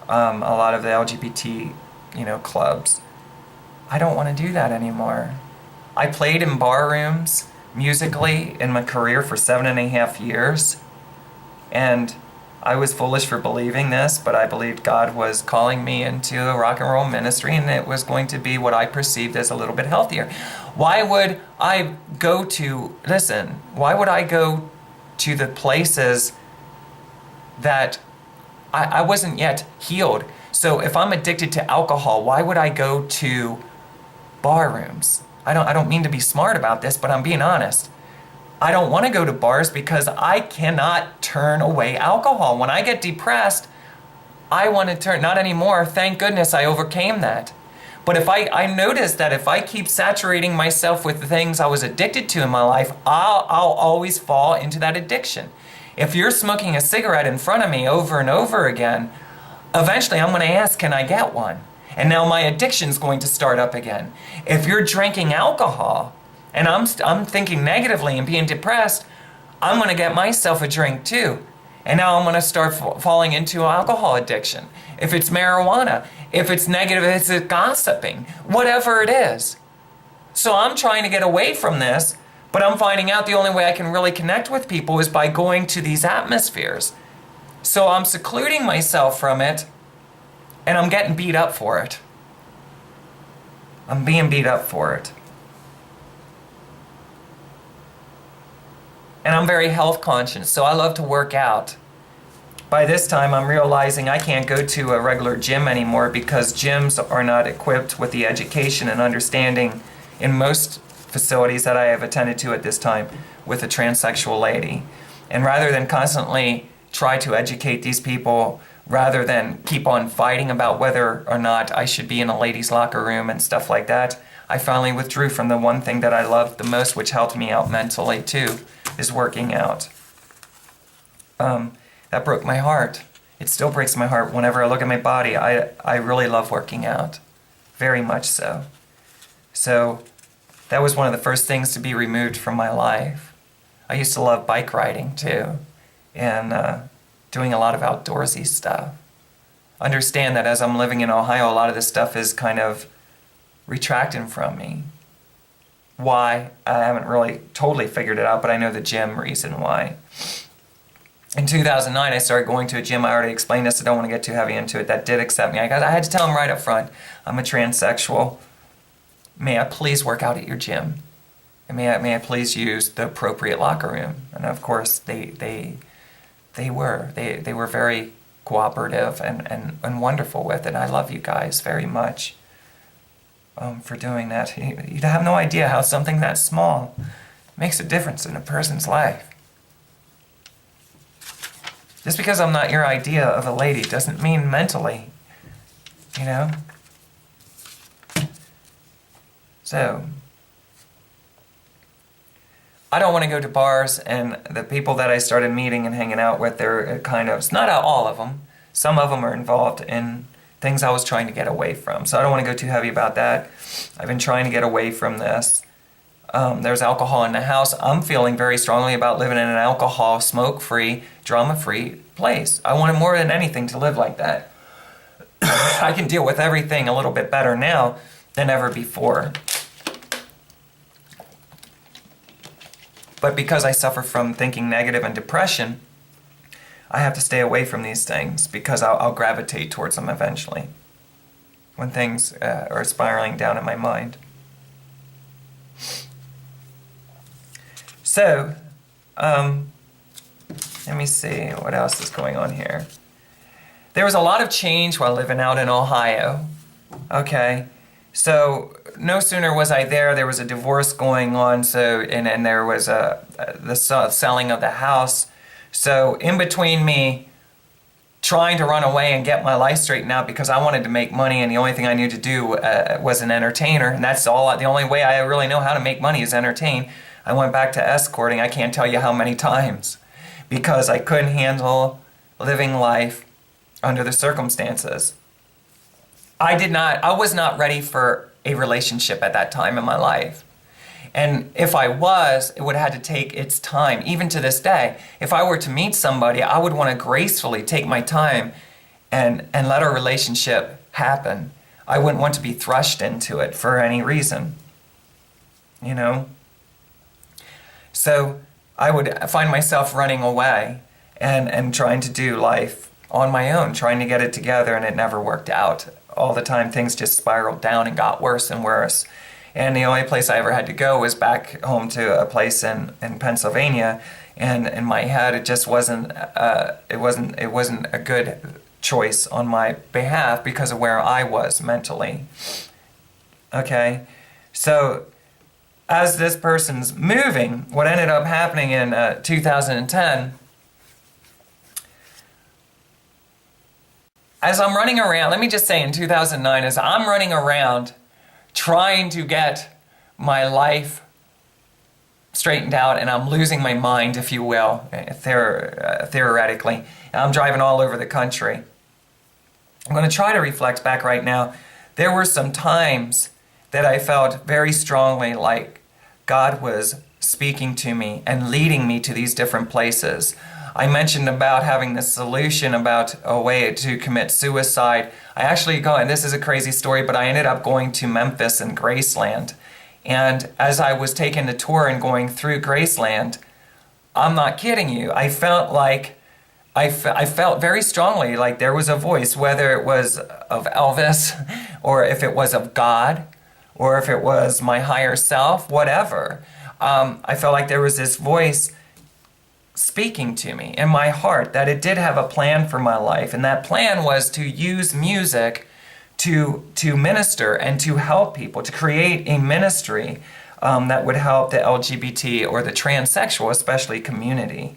A lot of the LGBT, clubs. I don't want to do that anymore. I played in bar rooms musically in my career for 7.5 years. And I was foolish for believing this, but I believed God was calling me into a rock and roll ministry, and it was going to be what I perceived as a little bit healthier. Why would I go to the places that I wasn't yet healed? So if I'm addicted to alcohol, why would I go to bar rooms? I don't mean to be smart about this, but I'm being honest. I don't want to go to bars because I cannot turn away alcohol. When I get depressed, I want to turn, not anymore, thank goodness I overcame that. But if I noticed that if I keep saturating myself with the things I was addicted to in my life, I'll always fall into that addiction. If you're smoking a cigarette in front of me over and over again, eventually I'm going to ask, can I get one? And now my addiction's going to start up again. If you're drinking alcohol, and I'm thinking negatively and being depressed, I'm going to get myself a drink too. And now I'm going to start falling into alcohol addiction. If it's marijuana, if it's negative, it's gossiping, whatever it is. So I'm trying to get away from this, but I'm finding out the only way I can really connect with people is by going to these atmospheres. So I'm secluding myself from it, and I'm getting beat up for it. I'm being beat up for it. And I'm very health conscious, so I love to work out. By this time, I'm realizing I can't go to a regular gym anymore because gyms are not equipped with the education and understanding in most facilities that I have attended to at this time with a transsexual lady. And rather than constantly try to educate these people, rather than keep on fighting about whether or not I should be in a ladies' locker room and stuff like that, I finally withdrew from the one thing that I loved the most, which helped me out mentally too, is working out. That broke my heart. It still breaks my heart whenever I look at my body. I really love working out, very much so. So that was one of the first things to be removed from my life. I used to love bike riding too, and doing a lot of outdoorsy stuff. Understand that as I'm living in Ohio, a lot of this stuff is kind of retracting from me. Why? I haven't really totally figured it out, but I know the gym reason why. In 2009, I started going to a gym. I already explained this. I don't want to get too heavy into it. That did accept me. I had to tell them right up front, I'm a transsexual. May I please work out at your gym? And may I please use the appropriate locker room? And of course, they were very cooperative and wonderful with it. I love you guys very much for doing that. You have no idea how something that small makes a difference in a person's life. Just because I'm not your idea of a lady doesn't mean mentally, So, I don't want to go to bars, and the people that I started meeting and hanging out with, they're kind of, not all of them, some of them are involved in things I was trying to get away from. So I don't want to go too heavy about that. I've been trying to get away from this. There's alcohol in the house. I'm feeling very strongly about living in an alcohol, smoke-free, drama-free place. I wanted more than anything to live like that. I can deal with everything a little bit better now than ever before. But because I suffer from thinking negative and depression, I have to stay away from these things because I'll gravitate towards them eventually when things are spiraling down in my mind. So, let me see what else is going on here. there was a lot of change while living out in Ohio. Okay, so no sooner was I there was a divorce going on, so and there was the selling of the house. So in between me trying to run away and get my life straightened out because I wanted to make money, and the only thing I knew to do was an entertainer, and that's all. The only way I really know how to make money is entertain. I went back to escorting. I can't tell you how many times, because I couldn't handle living life under the circumstances. I was not ready for a relationship at that time in my life. And if I was, it would have had to take its time. Even to this day, if I were to meet somebody, I would want to gracefully take my time and let our relationship happen. I wouldn't want to be thrust into it for any reason, you know? So I would find myself running away and trying to do life on my own, trying to get it together, and it never worked out. All the time, things just spiraled down and got worse and worse. And the only place I ever had to go was back home to a place in Pennsylvania. And in my head, it just wasn't a good choice on my behalf because of where I was mentally. Okay, so as this person's moving, what ended up happening in 2010, as I'm running around, let me just say in 2009, as I'm running around trying to get my life straightened out, and I'm losing my mind, if you will, theoretically. I'm driving all over the country. I'm going to try to reflect back right now. There were some times that I felt very strongly like God was speaking to me and leading me to these different places. I mentioned about having this solution about a way to commit suicide. I actually and this is a crazy story, but I ended up going to Memphis and Graceland. And as I was taking the tour and going through Graceland, I'm not kidding you, I felt like, I felt very strongly like there was a voice, whether it was of Elvis, or if it was of God, or if it was my higher self, whatever. I felt like there was this voice speaking to me in my heart, that it did have a plan for my life, and that plan was to use music to minister and to help people, to create a ministry that would help the LGBT or the transsexual, especially, community.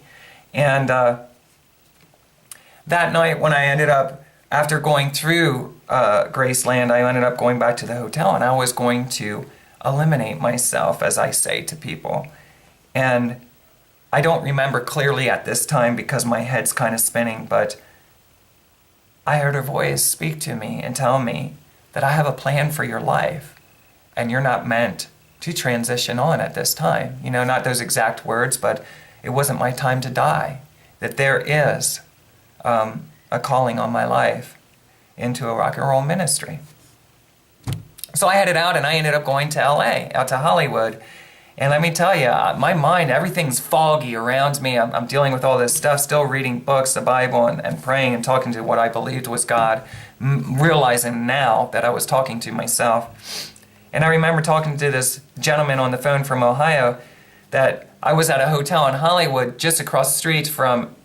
And that night when I ended up, after going through Graceland, I ended up going back to the hotel, and I was going to eliminate myself, as I say to people. And I don't remember clearly at this time because my head's kind of spinning, but I heard a voice speak to me and tell me that I have a plan for your life, and you're not meant to transition on at this time. You know, not those exact words, but it wasn't my time to die. That there is a calling on my life into a rock and roll ministry. So I headed out, and I ended up going to LA, out to Hollywood. And let me tell you, my mind, everything's foggy around me. I'm dealing with all this stuff, still reading books, the Bible, and praying and talking to what I believed was God, realizing now that I was talking to myself. And I remember talking to this gentleman on the phone from Ohio, that I was at a hotel in Hollywood just across the street from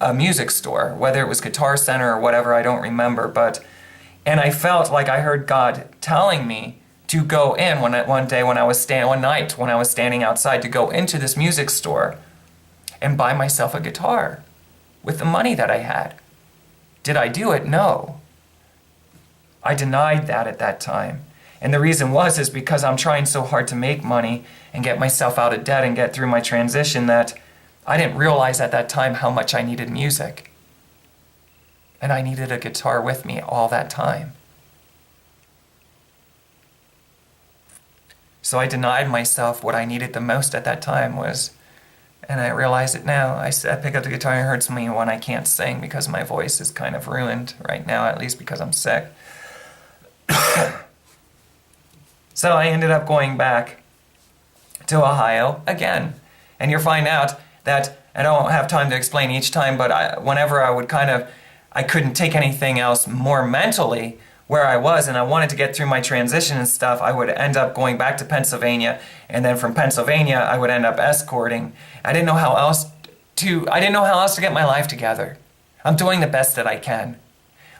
a music store, whether it was Guitar Center or whatever, I don't remember. And I felt like I heard God telling me to go in one night when I was standing outside, to go into this music store and buy myself a guitar with the money that I had. Did I do it? No. I denied that at that time. And the reason is because I'm trying so hard to make money and get myself out of debt and get through my transition, that I didn't realize at that time how much I needed music. And I needed a guitar with me all that time. So I denied myself what I needed the most at that time was, and I realize it now, I pick up the guitar and it hurts me when I can't sing because my voice is kind of ruined right now, at least because I'm sick. So I ended up going back to Ohio again. And you'll find out that, I don't have time to explain each time, but whenever I would I couldn't take anything else more mentally where I was, and I wanted to get through my transition and stuff, I would end up going back to Pennsylvania, and then from Pennsylvania I would end up escorting. I didn't know how else to get my life together. I'm doing the best that I can.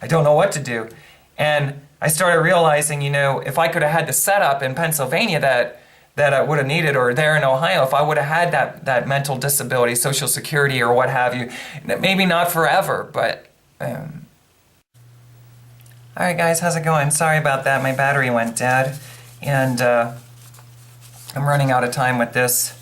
I don't know what to do. And I started realizing, if I could have had the setup in Pennsylvania that I would have needed, or there in Ohio, if I would have had that mental disability, Social Security or what have you, maybe not forever, but... Alright guys, how's it going? Sorry about that, my battery went dead, and I'm running out of time with this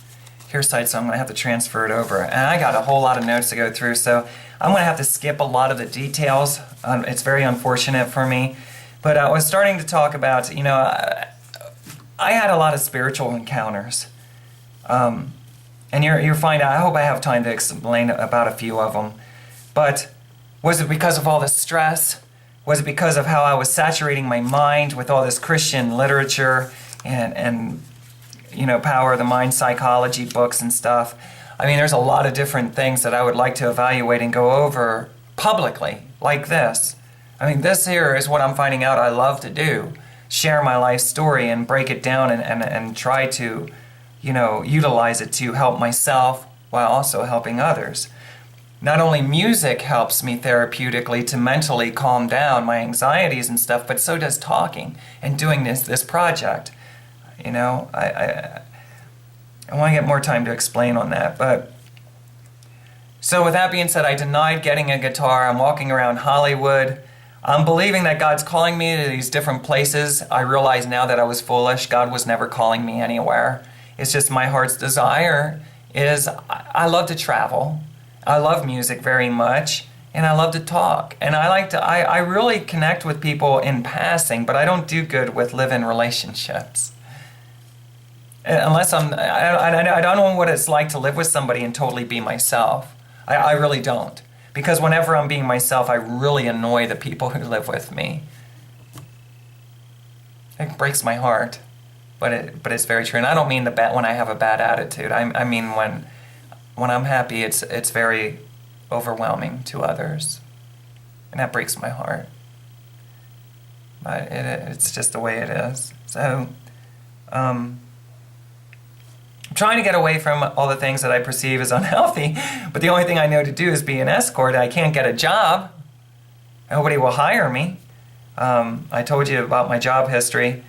here site, so I'm going to have to transfer it over. And I got a whole lot of notes to go through, so I'm going to have to skip a lot of the details. It's very unfortunate for me. But I was starting to talk about, I had a lot of spiritual encounters. And you'll find out, I hope I have time to explain about a few of them. But was it because of all the stress? Was it because of how I was saturating my mind with all this Christian literature and Power of the Mind psychology books and stuff? I mean, there's a lot of different things that I would like to evaluate and go over publicly, like this. I mean, this here is what I'm finding out I love to do. Share my life story and break it down and try to, utilize it to help myself while also helping others. Not only music helps me therapeutically to mentally calm down my anxieties and stuff, but so does talking and doing this project. I want to get more time to explain on that, but so with that being said, I denied getting a guitar. I'm walking around Hollywood. I'm believing that God's calling me to these different places. I realize now that I was foolish. God was never calling me anywhere. It's just my heart's desire is I love to travel. I love music very much, and I love to talk. And I really connect with people in passing, but I don't do good with live-in relationships. Unless I don't know what it's like to live with somebody and totally be myself. I really don't. Because whenever I'm being myself, I really annoy the people who live with me. It breaks my heart, but it's very true. And I don't mean when I have a bad attitude. I mean when I'm happy, it's very overwhelming to others, and that breaks my heart. But it's just the way it is. So, I'm trying to get away from all the things that I perceive as unhealthy, but the only thing I know to do is be an escort. I can't get a job. Nobody will hire me. I told you about my job history.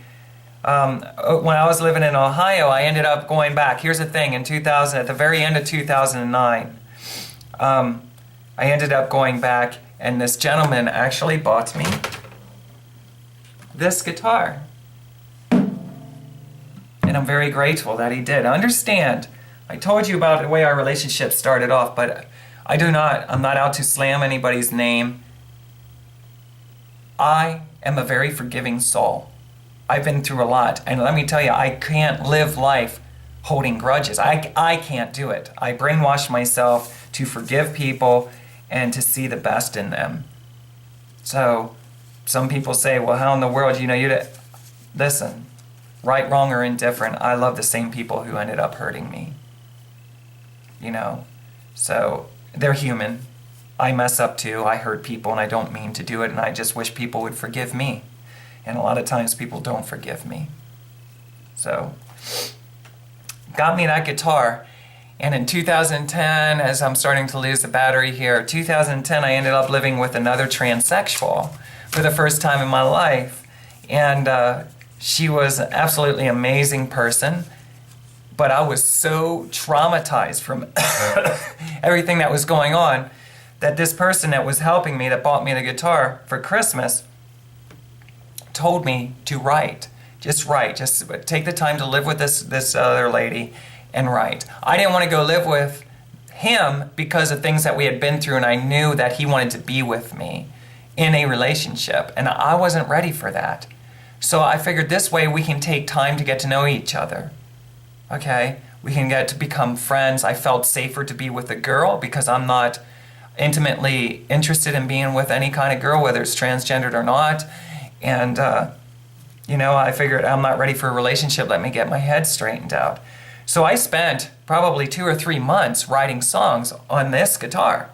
When I was living in Ohio, I ended up going back. Here's the thing, at the very end of 2009, I ended up going back, and this gentleman actually bought me this guitar. And I'm very grateful that he did. Understand, I told you about the way our relationship started off, but I'm not out to slam anybody's name. I am a very forgiving soul. I've been through a lot, and let me tell you, I can't live life holding grudges. I can't do it. I brainwash myself to forgive people and to see the best in them. So, some people say, well, how in the world, listen, right, wrong, or indifferent, I love the same people who ended up hurting me. So, they're human. I mess up too. I hurt people, and I don't mean to do it, and I just wish people would forgive me. And a lot of times people don't forgive me. So, got me that guitar. And in 2010, as I'm starting to lose the battery here, 2010 I ended up living with another transsexual for the first time in my life. And she was an absolutely amazing person. But I was so traumatized from everything that was going on that this person that was helping me, that bought me the guitar for Christmas, told me to write. Just write. Just take the time to live with this other lady and write. I didn't want to go live with him because of things that we had been through, and I knew that he wanted to be with me in a relationship, and I wasn't ready for that. So I figured this way we can take time to get to know each other. Okay? We can get to become friends. I felt safer to be with a girl because I'm not intimately interested in being with any kind of girl, whether it's transgendered or not. And, I figured I'm not ready for a relationship. Let me get my head straightened out. So I spent probably 2 or 3 months writing songs on this guitar.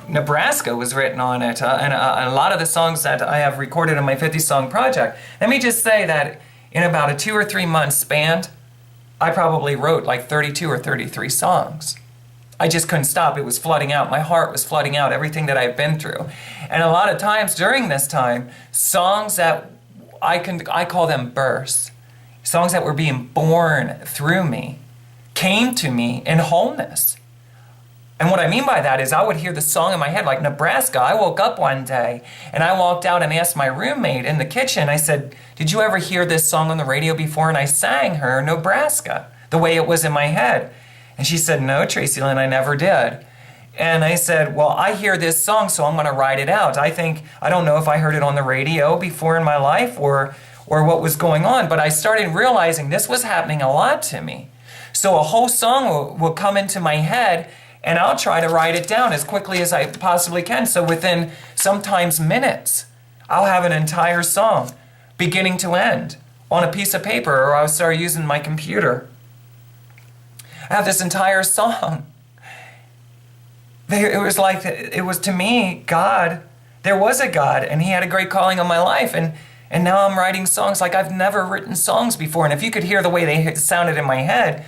Nebraska was written on it, and a lot of the songs that I have recorded in my 50-song project. Let me just say that in about a 2 or 3 month span, I probably wrote like 32 or 33 songs. I just couldn't stop. It was flooding out. My heart was flooding out, everything that I've been through. And a lot of times during this time, songs that I call them births, songs that were being born through me, came to me in wholeness. And what I mean by that is I would hear the song in my head, like Nebraska. I woke up one day and I walked out and asked my roommate in the kitchen, I said, did you ever hear this song on the radio before? And I sang her Nebraska, the way it was in my head. And she said, no, Tracilyn, I never did. And I said, well, I hear this song, so I'm going to write it out. I don't know if I heard it on the radio before in my life or what was going on, but I started realizing this was happening a lot to me. So a whole song will come into my head, and I'll try to write it down as quickly as I possibly can. So within sometimes minutes, I'll have an entire song, beginning to end, on a piece of paper, or I'll start using my computer. I have this entire song. It was to me, God, there was a God, and He had a great calling on my life, and now I'm writing songs like I've never written songs before. And if you could hear the way they sounded in my head,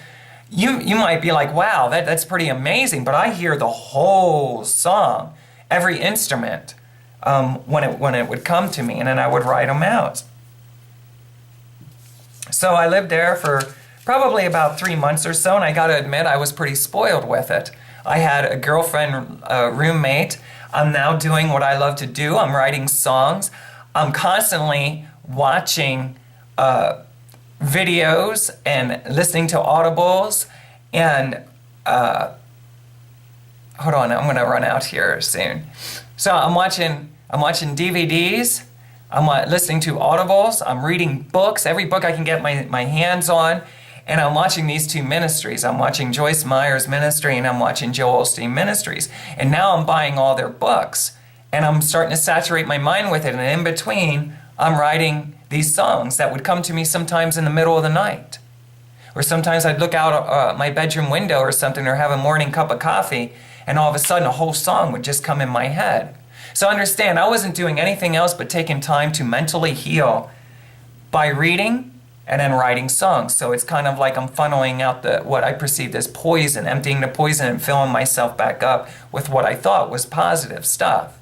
you might be like, wow, that's pretty amazing. But I hear the whole song, every instrument, when it would come to me, and then I would write them out. So I lived there for probably about 3 months or so, and I got to admit I was pretty spoiled with it. I had a girlfriend, roommate. I'm now doing what I love to do. I'm writing songs. I'm constantly watching videos and listening to audibles. And hold on, I'm going to run out here soon. So I'm watching DVDs. I'm listening to audibles. I'm reading books, every book I can get my hands on. And I'm watching these two ministries. I'm watching Joyce Meyer's ministry, and I'm watching Joel Osteen Ministries. And now I'm buying all their books, and I'm starting to saturate my mind with it. And in between, I'm writing these songs that would come to me sometimes in the middle of the night. Or sometimes I'd look out my bedroom window or something, or have a morning cup of coffee, and all of a sudden a whole song would just come in my head. So understand, I wasn't doing anything else but taking time to mentally heal by reading and then writing songs. So it's kind of like I'm funneling out what I perceived as poison, emptying the poison and filling myself back up with what I thought was positive stuff.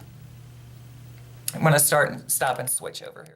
I'm going to stop and switch over here.